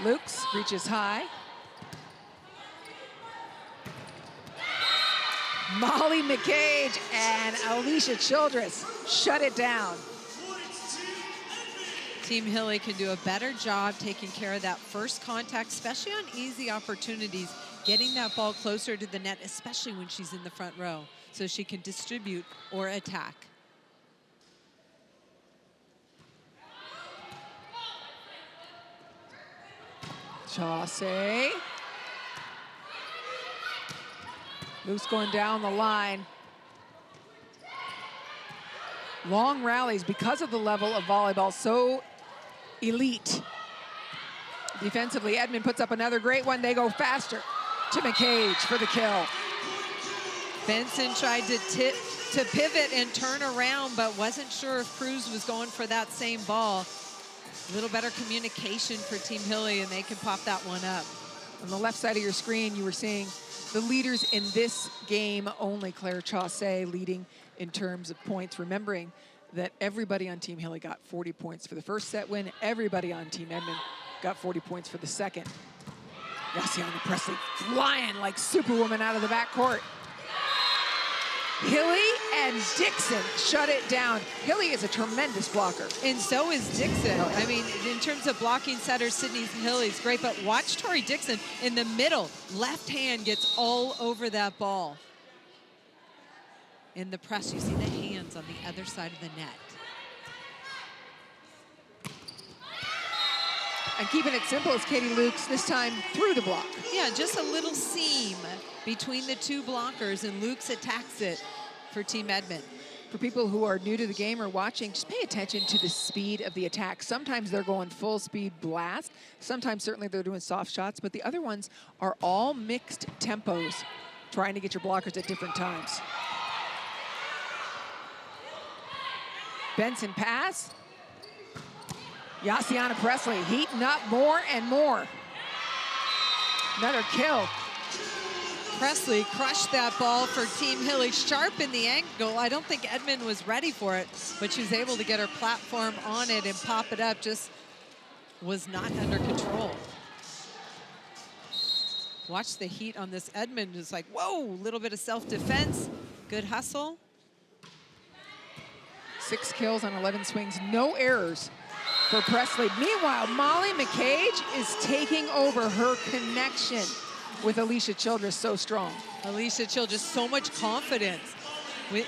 Lukes reaches high. Molly McCage and Alicia Childress shut it down. Team Hilly can do a better job taking care of that first contact, especially on easy opportunities, getting that ball closer to the net, especially when she's in the front row, so she can distribute or attack. Chaussee. Luke's going down the line. Long rallies because of the level of volleyball, so elite. Defensively, Edmond puts up another great one. They go faster to McCage for the kill. Benson tried to pivot and turn around, but wasn't sure if Cruz was going for that same ball. A little better communication for Team Hilly, and they can pop that one up. On the left side of your screen, you were seeing the leaders in this game only. Claire Chaussee leading in terms of points, remembering that everybody on Team Hilly got 40 points for the first set win. Everybody on Team Edmond got 40 points for the second. Yassiana Presley flying like Superwoman out of the backcourt. Hilly and Dixon shut it down. Hilly is a tremendous blocker. And so is Dixon. I mean, in terms of blocking setter, Sydney Hilly's great, but watch Tori Dixon in the middle. Left hand gets all over that ball. In the press, you see the hands on the other side of the net. And keeping it simple is Katie Lukes, this time through the block. Yeah, just a little seam between the two blockers, and Lukes attacks it for Team Edmond. For people who are new to the game or watching, just pay attention to the speed of the attack. Sometimes they're going full speed blast. Sometimes certainly they're doing soft shots, but the other ones are all mixed tempos, trying to get your blockers at different times. Benson pass. Yassiana Presley heating up more and more. Another kill. Presley crushed that ball for Team Hilly, sharp in the angle. I don't think Edmond was ready for it, but she was able to get her platform on it and pop it up, just was not under control. Watch the heat on this Edmond, just like, whoa, little bit of self-defense, good hustle. 6 kills on 11 swings, no errors for Presley. Meanwhile, Molly McCage is taking over. Her connection with Alicia Childress so strong. Alicia Childress, so much confidence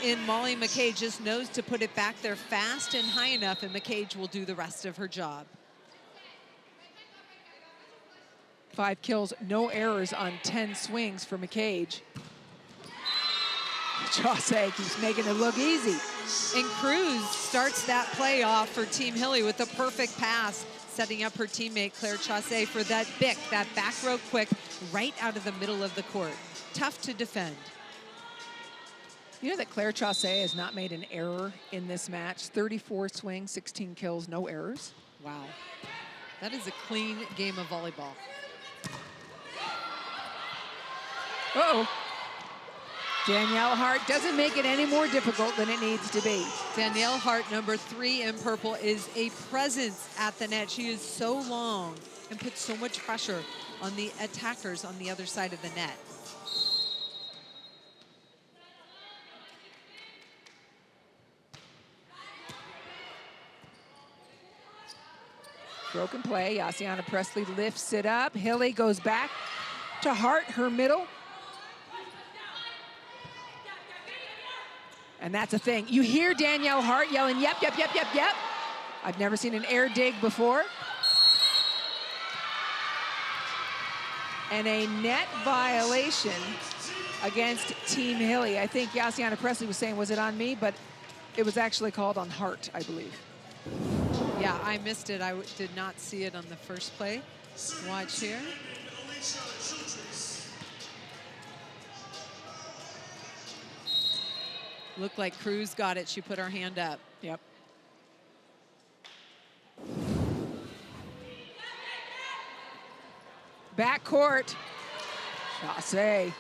in Molly McCage, just knows to put it back there fast and high enough, and McCage will do the rest of her job. 5 kills, no errors on 10 swings for McCage. Chaussee keeps making it look easy. And Cruz starts that play off for Team Hilly with a perfect pass, setting up her teammate Claire Chaussee for that bick, that back row quick, right out of the middle of the court. Tough to defend. You know that Claire Chaussee has not made an error in this match. 34 swings, 16 kills, no errors. Wow. That is a clean game of volleyball. Uh-oh. Danielle Hart doesn't make it any more difficult than it needs to be. Danielle Hart, number 3 in purple, is a presence at the net. She is so long and puts so much pressure on the attackers on the other side of the net. Broken play, Yassiana Presley lifts it up. Hilly goes back to Hart, her middle. And that's a thing. You hear Danielle Hart yelling, yep, yep, yep, yep, yep. I've never seen an air dig before. and a net violation against Team Hilly. I think Yassiana Presley was saying, was it on me? But it was actually called on Hart, I believe. Yeah, I missed it. I did not see it on the first play. Watch here. Looked like Cruz got it. She put her hand up. Yep. Backcourt. Chassé.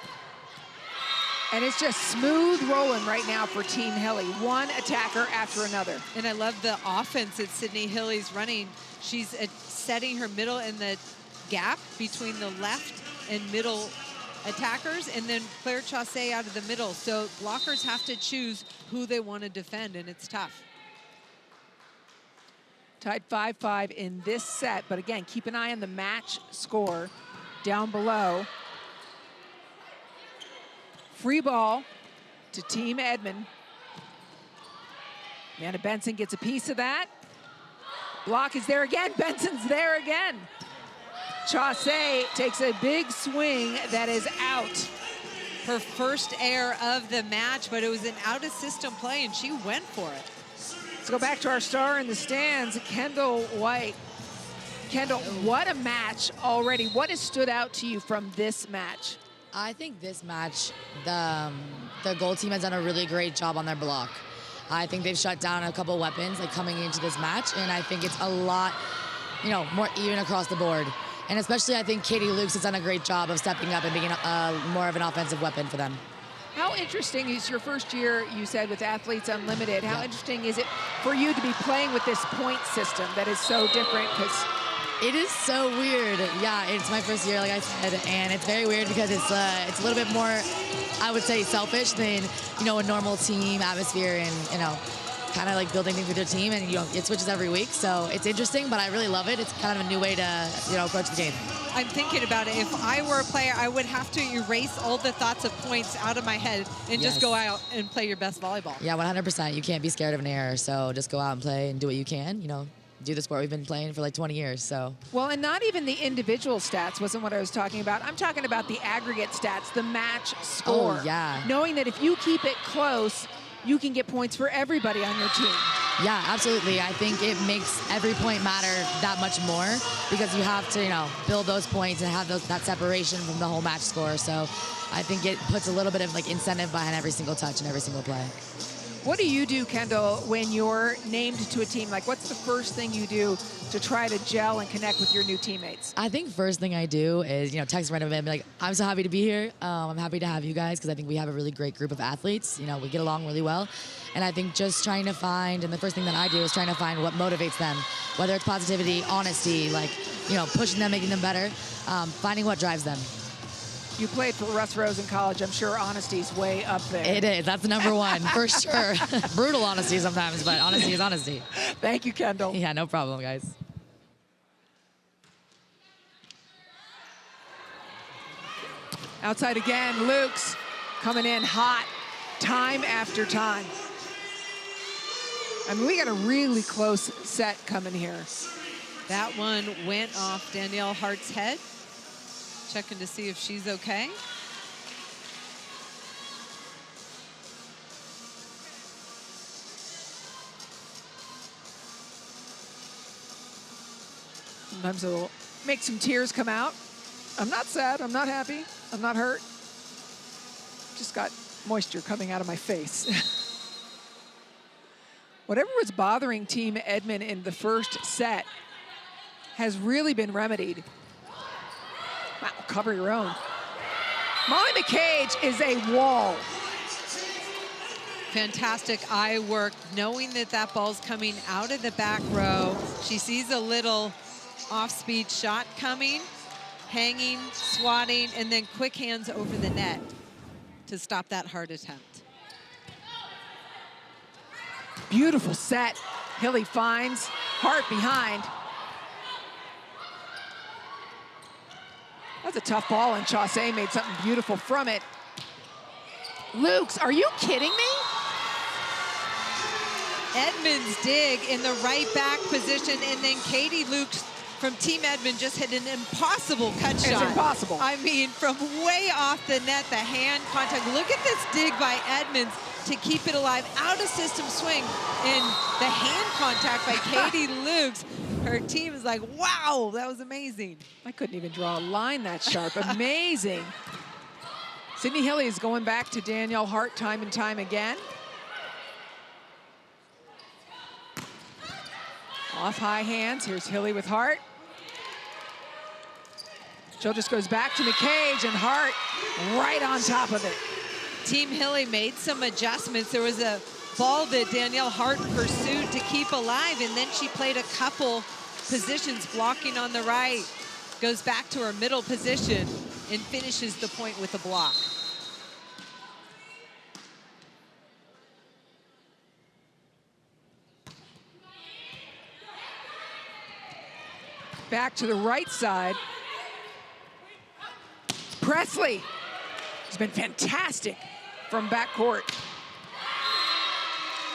And it's just smooth rolling right now for Team Hilly. One attacker after another. And I love the offense that Sydney Hilly's running. She's setting her middle in the gap between the left and middle attackers, and then Claire Chassé out of the middle. So blockers have to choose who they want to defend, and it's tough. Tied 5-5 in this set, but again, keep an eye on the match score down below. Free ball to Team Edmond. Amanda Benson gets a piece of that. Block is there again. Benson's there again. Chassé takes a big swing that is out. Her first error of the match, but it was an out-of-system play, and she went for it. Let's go back to our star in the stands, Kendall White. Kendall, what a match already. What has stood out to you from this match? I think this match, the goal team has done a really great job on their block. I think they've shut down a couple weapons like coming into this match, and I think it's a lot, more even across the board. And especially I think Katie Lukes has done a great job of stepping up and being more of an offensive weapon for them. How interesting is your first year, you said, with Athletes Unlimited? How interesting is it for you to be playing with this point system that is so different? Because it is so weird. Yeah, it's my first year, like I said, and it's very weird because it's a little bit more, I would say, selfish than a normal team atmosphere, and kind of like building things with your team, and it switches every week. So it's interesting, but I really love it. It's kind of a new way to approach the game. I'm thinking about it. If I were a player, I would have to erase all the thoughts of points out of my head and just go out and play your best volleyball. Yeah, 100%. You can't be scared of an error, so just go out and play and do what you can. Do the sport we've been playing for like 20 years, so. Well, and not even the individual stats wasn't what I was talking about. I'm talking about the aggregate stats, the match score. Oh, yeah. Knowing that if you keep it close, you can get points for everybody on your team. Yeah, absolutely. I think it makes every point matter that much more because you have to, build those points and have that separation from the whole match score. So I think it puts a little bit of incentive behind every single touch and every single play. What do you do, Kendall, when you're named to a team? What's the first thing you do to try to gel and connect with your new teammates? I think first thing I do is, text a random and be like, I'm so happy to be here. I'm happy to have you guys because I think we have a really great group of athletes. We get along really well. And I think just trying to find, and the first thing that I do is trying to find what motivates them, whether it's positivity, honesty, pushing them, making them better, finding what drives them. You played for Russ Rose in college. I'm sure honesty's way up there. It is. That's number one, for sure. Brutal honesty sometimes, but honesty is honesty. Thank you, Kendall. Yeah, no problem, guys. Outside again, Lukes coming in hot time after time. I mean, we got a really close set coming here. That one went off Danielle Hart's head. Checking to see if she's okay. Sometimes it'll make some tears come out. I'm not sad, I'm not happy, I'm not hurt. Just got moisture coming out of my face. Whatever was bothering Team Edmond in the first set has really been remedied. Wow, cover your own. Molly McCage is a wall. Fantastic eye work, knowing that that ball's coming out of the back row. She sees a little off-speed shot coming, hanging, swatting, and then quick hands over the net to stop that hard attempt. Beautiful set. Hilly finds Hart behind. That's a tough ball, and Chassé made something beautiful from it. Lukes, are you kidding me? Edmond's dig in the right back position, and then Katie Lukes from Team Edmond just hit an impossible cut shot. It's impossible. I mean, from way off the net, the hand contact. Look at this dig by Edmonds to keep it alive. Out of system swing, and the hand contact by Katie Lukes. Her team is like, wow, that was amazing. I couldn't even draw a line that sharp. Amazing. Sydney Hilly is going back to Danielle Hart time and time again. Off high hands. Here's Hilly with Hart. Jill just goes back to McCage, and Hart right on top of it. Team Hilly made some adjustments. There was a ball that Danielle Hart pursued to keep alive, and then she played a couple positions, blocking on the right, goes back to her middle position, and finishes the point with a block. Back to the right side. Presley has been fantastic from backcourt.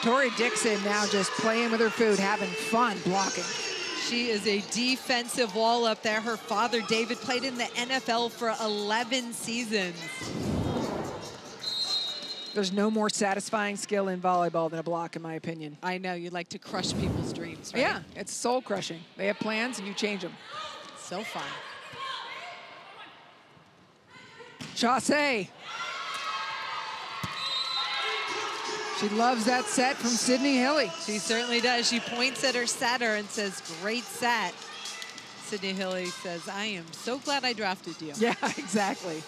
Tori Dixon now just playing with her food, having fun blocking. She is a defensive wall up there. Her father, David, played in the NFL for 11 seasons. There's no more satisfying skill in volleyball than a block, in my opinion. I know, you like to crush people's dreams, right? Yeah, it's soul crushing. They have plans and you change them. So fun. Chaussee. She loves that set from Sydney Hilly. She certainly does. She points at her setter and says, great set. Sydney Hilly says, I am so glad I drafted you. Yeah, exactly.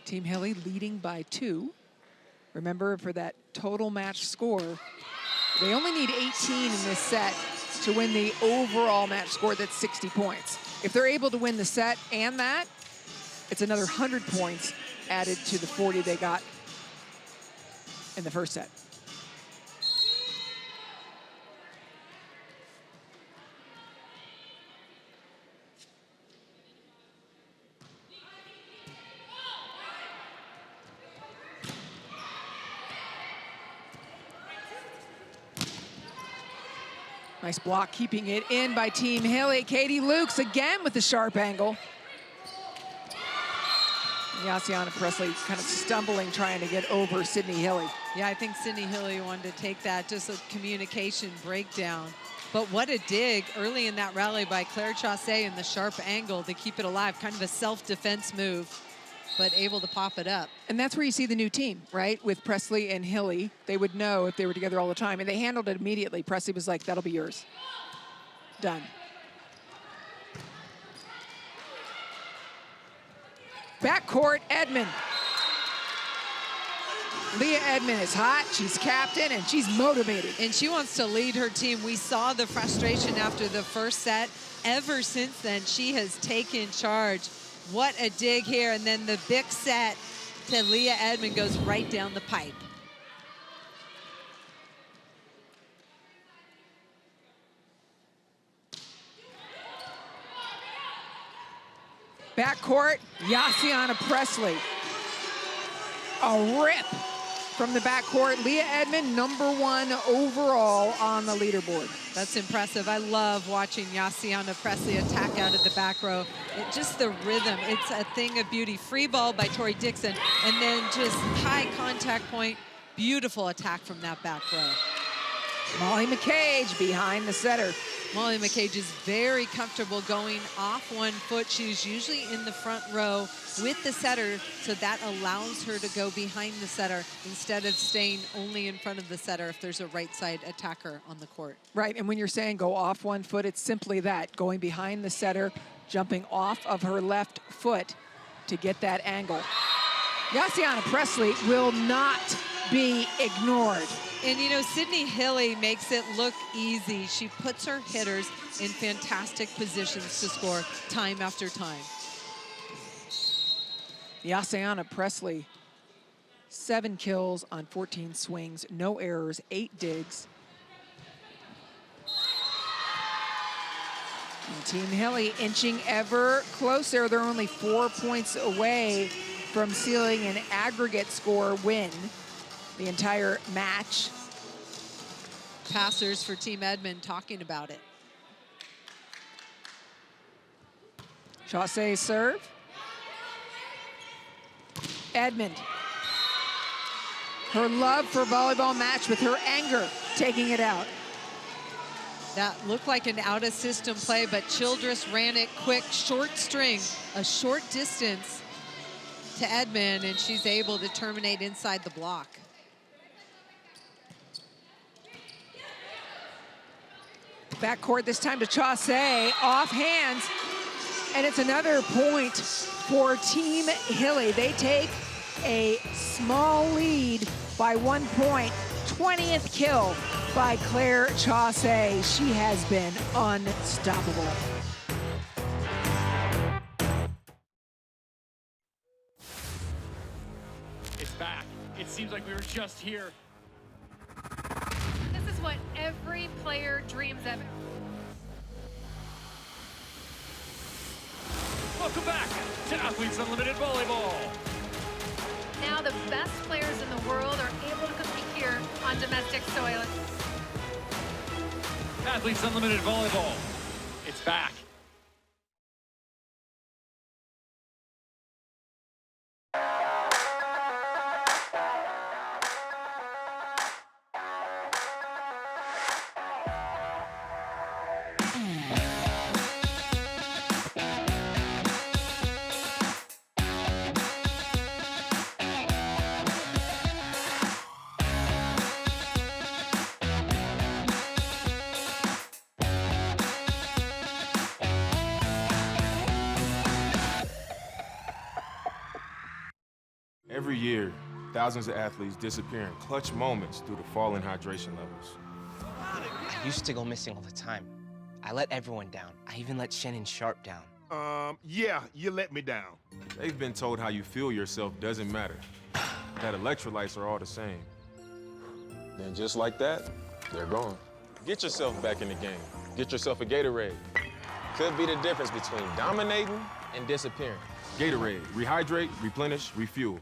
Team Hilly leading by 2. Remember, for that total match score, they only need 18 in this set to win the overall match score that's 60 points. If they're able to win the set and that, it's another 100 points added to the 40 they got in the first set. Nice block, keeping it in by Team Hilly. Katie Lukes again with the sharp angle. Yassiana Presley kind of stumbling, trying to get over Sydney Hilly. Yeah, I think Sydney Hilly wanted to take that, just a communication breakdown. But what a dig early in that rally by Claire Chaussee in the sharp angle to keep it alive. Kind of a self-defense move, but able to pop it up. And that's where you see the new team, right? With Presley and Hilly. They would know if they were together all the time, and they handled it immediately. Presley was like, that'll be yours. Done. Backcourt, Edmond. Leah Edmond is hot, she's captain, and she's motivated. And she wants to lead her team. We saw the frustration after the first set. Ever since then, she has taken charge. What a dig here, and then the big set to Leah Edmond goes right down the pipe. Backcourt, Yassiana Presley. A rip from the backcourt. Leah Edmond, #1 overall on the leaderboard. That's impressive. I love watching Yassiana Presley attack out of the back row. Just the rhythm, it's a thing of beauty. Free ball by Tori Dixon, and then just high contact point. Beautiful attack from that back row. Molly McCage behind the setter. Molly McCage is very comfortable going off one foot. She's usually in the front row with the setter, so that allows her to go behind the setter instead of staying only in front of the setter if there's a right side attacker on the court. Right, and when you're saying go off one foot, it's simply that, going behind the setter, jumping off of her left foot to get that angle. Yassiana Presley will not be ignored. And you know, Sydney Hilly makes it look easy. She puts her hitters in fantastic positions to score time after time. Yassiana Presley, 7 kills on 14 swings, no errors, 8 digs. And Team Hilly inching ever closer. They're only 4 points away from sealing an aggregate score win the entire match. passers for Team Edmond talking about it. Chaussee serve. Edmond. Her love for volleyball matched with her anger, taking it out. That looked like an out-of-system play, but Childress ran it quick, short string, a short distance to Edmond, and she's able to terminate inside the block. Backcourt this time to Chaussee, off hands, and it's another point for Team Hilly. They take a small lead by 1 point. 20th kill by Claire Chaussee. She has been unstoppable. It's back. It seems like we were just here. This is what every player dreams of. Welcome back to Athletes Unlimited Volleyball. Now the best players in the world are able to compete here on domestic soil. Athletes Unlimited Volleyball. It's back. Every year, thousands of athletes disappear in clutch moments due to falling hydration levels. I used to go missing all the time. I let everyone down. I even let Shannon Sharp down. Yeah, you let me down. They've been told how you feel yourself doesn't matter. That electrolytes are all the same. Then just like that, they're gone. Get yourself back in the game. Get yourself a Gatorade. Could be the difference between dominating and disappearing. Gatorade, rehydrate, replenish, refuel.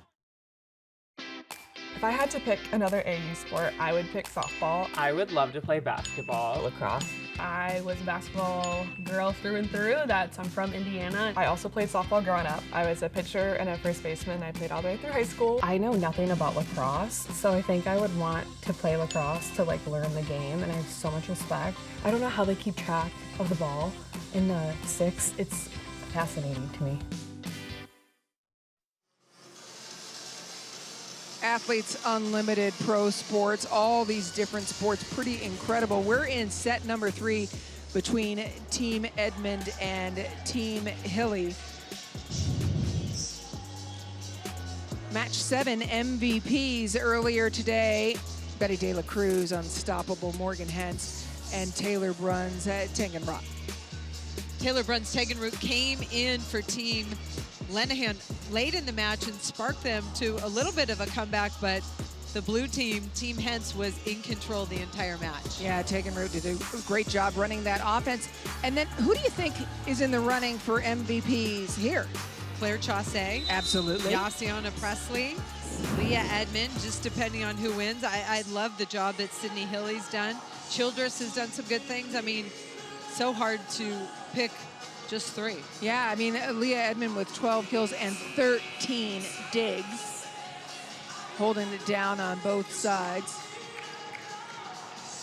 If I had to pick another AU sport, I would pick softball. I would love to play basketball, lacrosse. I was a basketball girl through and through. I'm from Indiana. I also played softball growing up. I was a pitcher and a first baseman. I played all the way through high school. I know nothing about lacrosse, so I think I would want to play lacrosse to learn the game, and I have so much respect. I don't know how they keep track of the ball in the six. It's fascinating to me. Athletes Unlimited Pro Sports, all these different sports, pretty incredible. We're in set number 3 between Team Edmond and Team Hilly. Match 7 MVPs earlier today. Betty De La Cruz, unstoppable, Morgan Hentz, and Taylor Bruns at Tengenrock. Taylor Bruns-Tegenroot came in for Team Lenahan late in the match and sparked them to a little bit of a comeback, but the blue team, Team Hentz, was in control the entire match. Yeah, Tegenroot did a great job running that offense. And then who do you think is in the running for MVPs here? Claire Chaussee. Absolutely. Yassiana Presley. Leah Edmond, just depending on who wins. I love the job that Sydney Hilly's done. Childress has done some good things. I mean, so hard to pick just 3. Yeah, I mean, Leah Edmond with 12 kills and 13 digs, holding it down on both sides.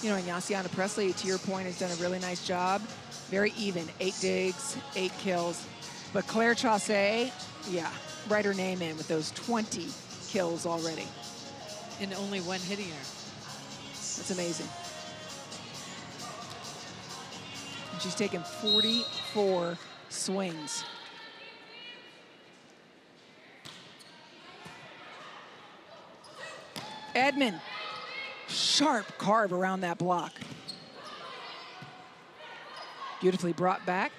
You know, and Yassiana Presley, to your point, has done a really nice job. Very even, 8 digs, 8 kills. But Claire Chaussee, yeah, write her name in with those 20 kills already. And only 1 hitting her. That's amazing. She's taken 44 swings. Edmond, sharp carve around that block. Beautifully brought back.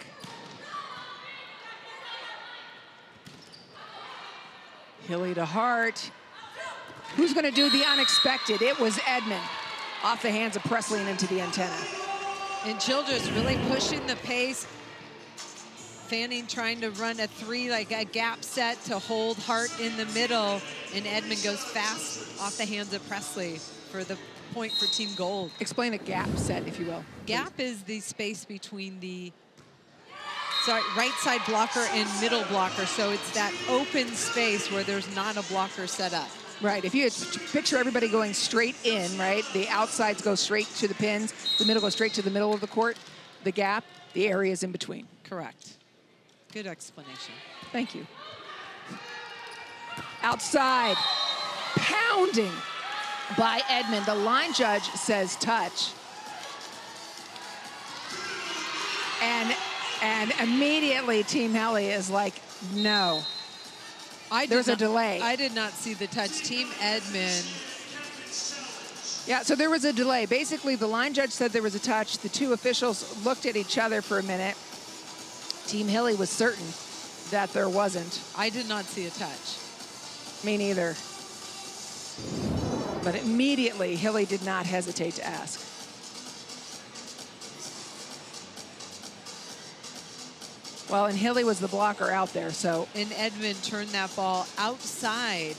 Hilly to Hart. Who's gonna do the unexpected? It was Edmond. Off the hands of Presley and into the antenna. And Childress really pushing the pace. Fanning trying to run a 3, like a gap set to hold Hart in the middle. And Edmond goes fast off the hands of Presley for the point for Team Gold. Explain a gap set, if you will. Gap is the space between the right side blocker and middle blocker. So it's that open space where there's not a blocker set up. Right, if you had picture everybody going straight in, right? The outsides go straight to the pins, the middle goes straight to the middle of the court. The gap, the areas in between. Correct. Good explanation. Thank you. Outside, pounding by Edmond. The line judge says touch. And immediately Team Hilly is like, no. There's a delay. I did not see the touch. Team Edmond. Yeah, so there was a delay. Basically, the line judge said there was a touch. The two officials looked at each other for a minute. Team Hilly was certain that there wasn't. I did not see a touch. Me neither. But immediately, Hilly did not hesitate to ask. Well, and Hilly was the blocker out there, so. And Edmond turned that ball outside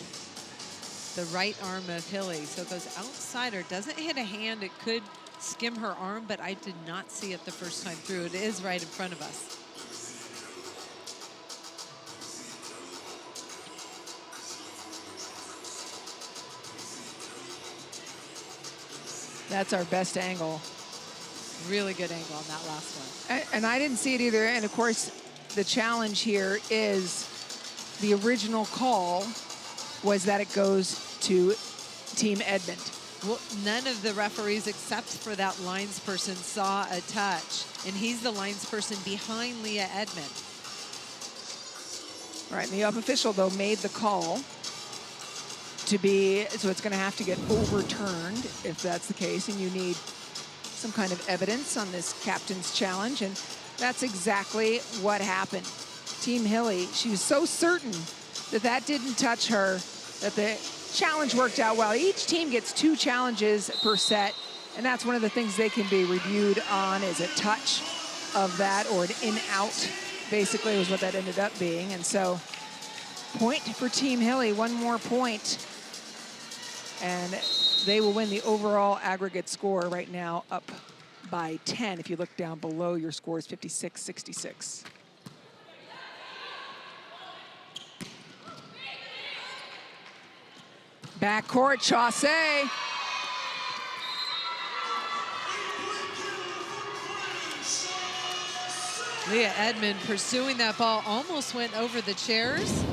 the right arm of Hilly. So it goes outside or doesn't hit a hand. It could skim her arm, but I did not see it the first time through. It is right in front of us. That's our best angle. Really good angle on that last one. And I didn't see it either. And of course, the challenge here is the original call was that it goes to Team Edmond. Well, none of the referees except for that linesperson saw a touch. And he's the linesperson behind Leah Edmond. Right, and the up official, though, made the call to be, so it's going to have to get overturned if that's the case, and you need some kind of evidence on this captain's challenge, and that's exactly what happened. Team Hilly, she was so certain that that didn't touch her, that the challenge worked out well. Each team gets 2 challenges per set, and that's one of the things they can be reviewed on, is a touch of that or an in-out, basically was what that ended up being. And so point for Team Hilly, 1 more point, and they will win the overall aggregate score right now, up by 10. If you look down below, your score is 56-66. Backcourt, Chaussee. Leah Edmond pursuing that ball, almost went over the chairs.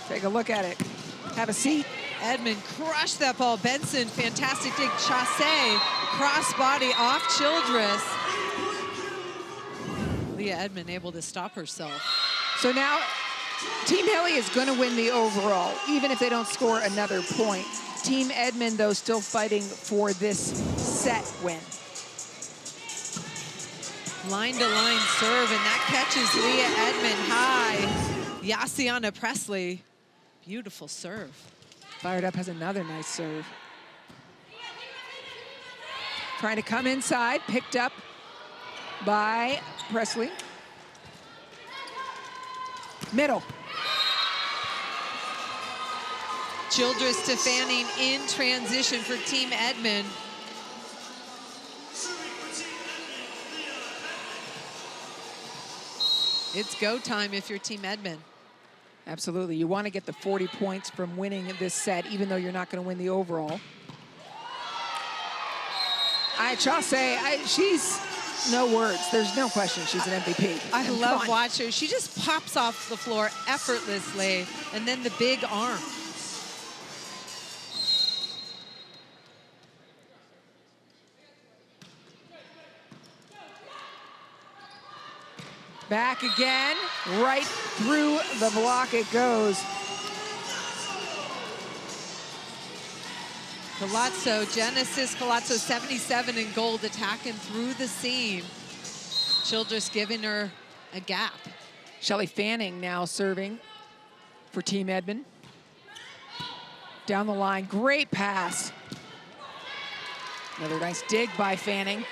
Take a look at it. Have a seat. Edmond crushed that ball. Benson, fantastic dig. Chaussee, crossbody off Childress. Leah Edmond able to stop herself. So now Team Hilly is going to win the overall, even if they don't score another point. Team Edmond, though, still fighting for this set win. Line-to-line serve, and that catches Leah Edmond high. Yassiana Presley, beautiful serve. Fired Up has another nice serve. Trying to come inside, picked up by Presley. Middle. Childress to Fanning in transition for Team Edmond. It's go time if you're Team Edmond. Absolutely. You want to get the 40 points from winning this set, even though you're not going to win the overall. Chaussee, she's no words. There's no question she's an MVP. I love watching her. She just pops off the floor effortlessly, and then the big arm. Back again, right through the block it goes. Colazzo, Genesis Colazzo, 77 in gold, attacking through the seam. Childress giving her a gap. Shelly Fanning now serving for Team Edmond. Down the line, great pass. Another nice dig by Fanning.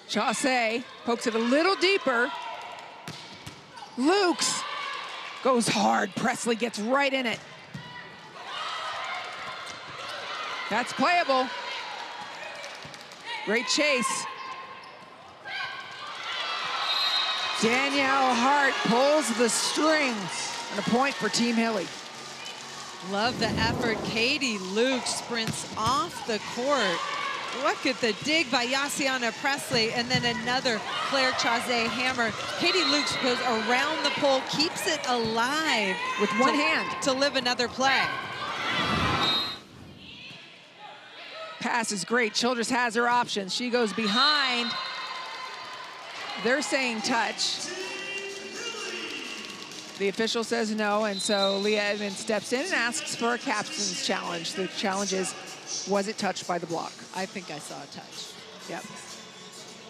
Chaussee pokes it a little deeper. Lukes goes hard. Presley gets right in it. That's playable. Great chase. Danielle Hart pulls the string, and a point for Team Hilly. Love the effort. Katie Luke sprints off the court. Look at the dig by Yassiana Presley, and then another Claire Chazé hammer. Katie Luke goes around the pole, keeps it alive with one hand to live another play. Pass is great. Childress has her options. She goes behind. They're saying touch. The official says no, and so Leah Edmond steps in and asks for a captain's challenge. The challenge is, was it touched by the block? I think I saw a touch. Yep.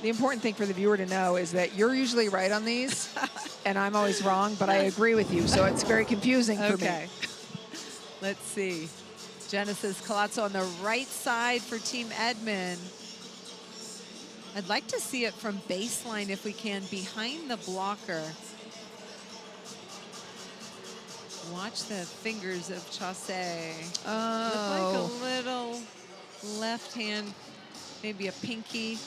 The important thing for the viewer to know is that you're usually right on these, and I'm always wrong, but I agree with you, so it's very confusing for me. Okay. Let's see. Genesis Colazzo on the right side for Team Edmond. I'd like to see it from baseline if we can, behind the blocker. Watch the fingers of Chaussee. Oh. Look like a little left hand, maybe a pinky.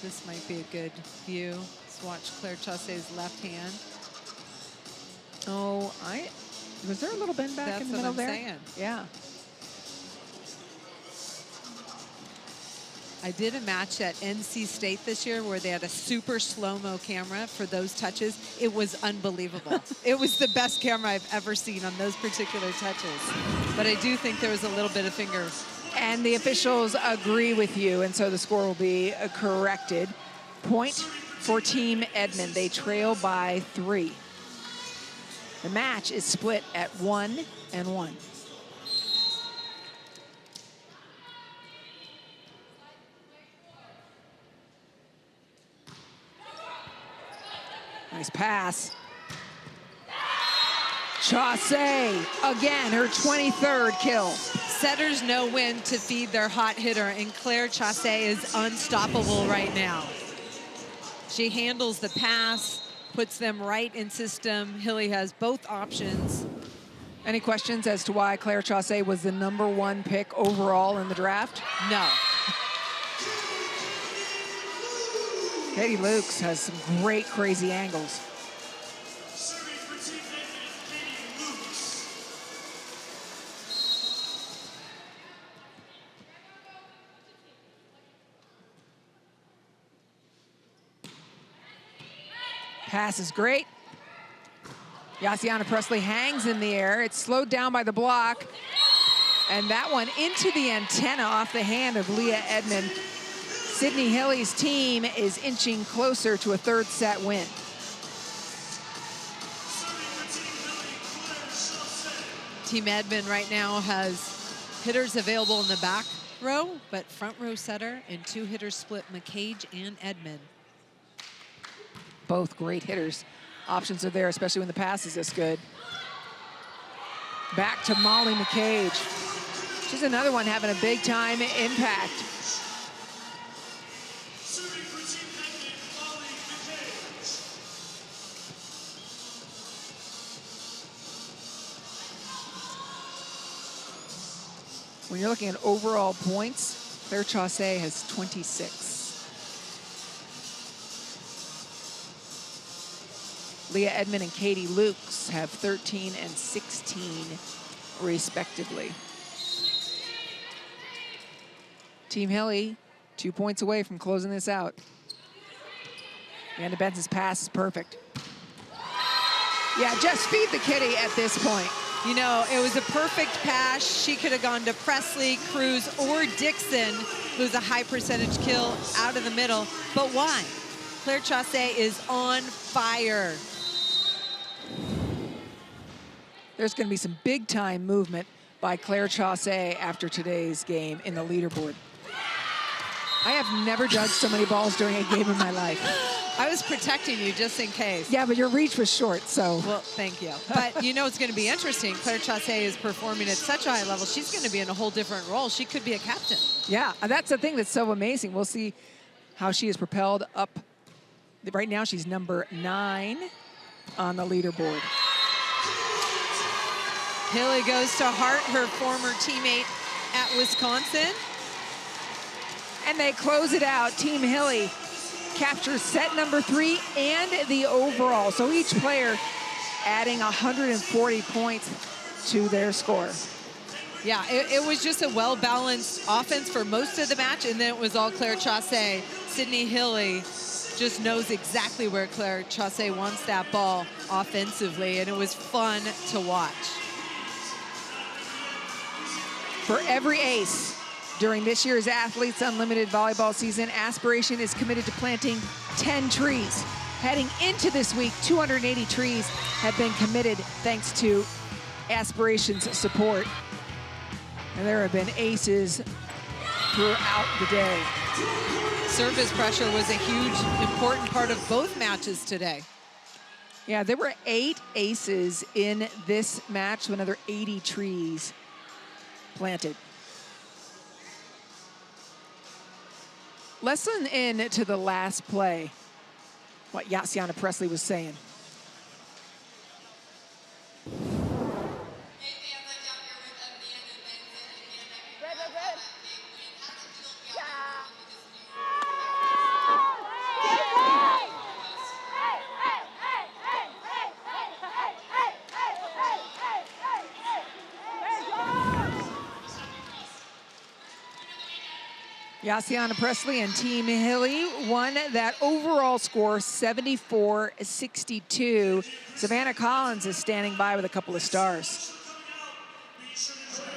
This might be a good view. Let's watch Claire Chaussee's left hand. Oh, was there a little bend back in the middle there? That's what I'm saying. Yeah. I did a match at NC State this year where they had a super slow-mo camera for those touches. It was unbelievable. It was the best camera I've ever seen on those particular touches. But I do think there was a little bit of finger. And the officials agree with you, and so the score will be corrected. Point for Team Edmond. They trail by 3. The match is split at 1-1. Nice pass. Chaussee, again, her 23rd kill. Setters know when to feed their hot hitter, and Claire Chaussee is unstoppable right now. She handles the pass, puts them right in system. Hilly has both options. Any questions as to why Claire Chaussee was the #1 pick overall in the draft? No. Katie Lukes has some great crazy angles. Pass is great. Yassiana Presley hangs in the air. It's slowed down by the block. And that one into the antenna off the hand of Leah Edmond. Sydney Hilly's team is inching closer to a 3rd set win. Team Edmond right now has hitters available in the back row, but front row setter and 2 hitters split, McCage and Edmond. Both great hitters. Options are there, especially when the pass is this good. Back to Molly McCage. She's another one having a big time impact. When you're looking at overall points, Claire Chaussee has 26. Leah Edmond and Katie Lukes have 13 and 16, respectively. Team Hilly, 2 points away from closing this out. Amanda Benson's pass is perfect. Yeah, just feed the kitty at this point. You know, it was a perfect pass. She could have gone to Presley, Cruz, or Dixon, who's a high percentage kill out of the middle. But why? Claire Chaussee is on fire. There's going to be some big-time movement by Claire Chaussee after today's game in the leaderboard. I have never judged so many balls during a game in my life. I was protecting you just in case. Yeah, but your reach was short, so. Well, thank you. But you know it's going to be interesting. Claire Chaussee is performing at such a high level. She's going to be in a whole different role. She could be a captain. Yeah, that's the thing that's so amazing. We'll see how she is propelled up. Right now, she's number 9 on the leaderboard. Hilly goes to Hart, her former teammate at Wisconsin. And they close it out. Team Hilly captures set number 3 and the overall. So each player adding 140 points to their score. Yeah, it was just a well-balanced offense for most of the match, and then it was all Claire Chassé. Sydney Hilly just knows exactly where Claire Chassé wants that ball offensively, and it was fun to watch. For every ace during this year's Athletes Unlimited volleyball season, Aspiration is committed to planting 10 trees. Heading into this week, 280 trees have been committed thanks to Aspiration's support. And there have been aces throughout the day. Service pressure was a huge, important part of both matches today. Yeah, there were 8 aces in this match, another 80 trees planted. Listen in to the last play, what Yassiana Presley was saying. Yassiana Presley and Team Hilly won that overall score, 74-62. Savannah Collins is standing by with a couple of stars.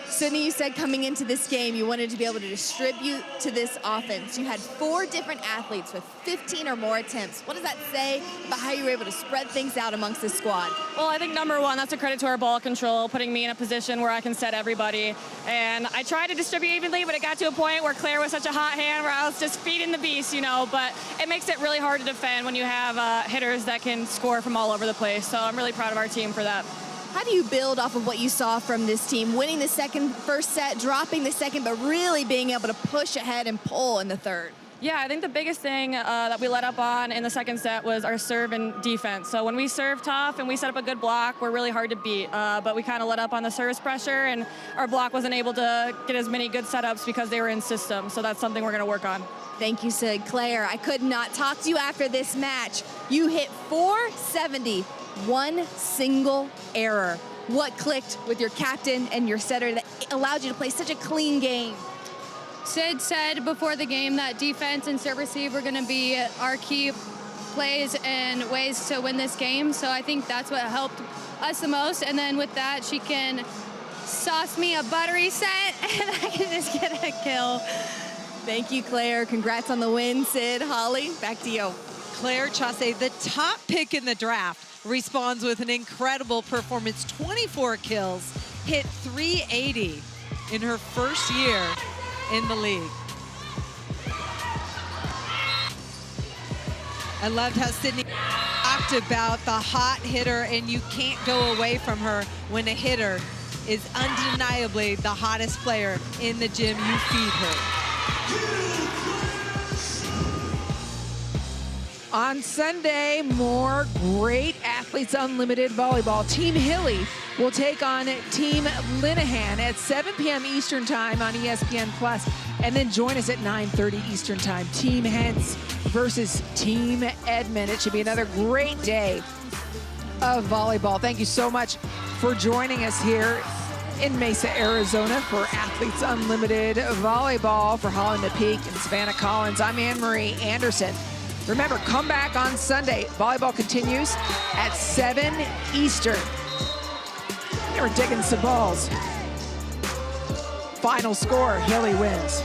Sydney, you said coming into this game, you wanted to be able to distribute to this offense. You had 4 different athletes with 15 or more attempts. What does that say about how you were able to spread things out amongst this squad? Well, I think number one, that's a credit to our ball control, putting me in a position where I can set everybody. And I tried to distribute evenly, but it got to a point where Claire was such a hot hand where I was just feeding the beast, you know. But it makes it really hard to defend when you have hitters that can score from all over the place. So I'm really proud of our team for that. How do you build off of what you saw from this team, winning the first set, dropping the second, but really being able to push ahead and pull in the third? Yeah, I think the biggest thing that we let up on in the second set was our serve and defense. So when we serve tough and we set up a good block, we're really hard to beat. But we kind of let up on the service pressure, and our block wasn't able to get as many good setups because they were in system. So that's something we're going to work on. Thank you, Sid. Claire, I could not talk to you after this match. You hit 470, one single error. What clicked with your captain and your setter that allowed you to play such a clean game? Sid said before the game that defense and serve receive were going to be our key plays and ways to win this game. So I think that's what helped us the most. And then with that, she can sauce me a buttery set and I can just get a kill. Thank you, Claire. Congrats on the win, Sid. Holly, back to you. Claire Chassé, the top pick in the draft, responds with an incredible performance, 24 kills, hit 380 in her first year in the league. I loved how Sydney talked about the hot hitter, and you can't go away from her when a hitter is undeniably the hottest player in the gym. You feed her. On Sunday, more great Athletes Unlimited volleyball. Team Hilly will take on Team Linehan at 7 p.m. Eastern Time on ESPN+, and then join us at 9:30 Eastern Time. Team Hens versus Team Edmond. It should be another great day of volleyball. Thank you so much for joining us here in Mesa, Arizona for Athletes Unlimited volleyball. For Holly McPeak and Savannah Collins, I'm Anne-Marie Anderson. Remember, come back on Sunday. Volleyball continues at 7 Eastern. They were digging some balls. Final score, Hilly wins.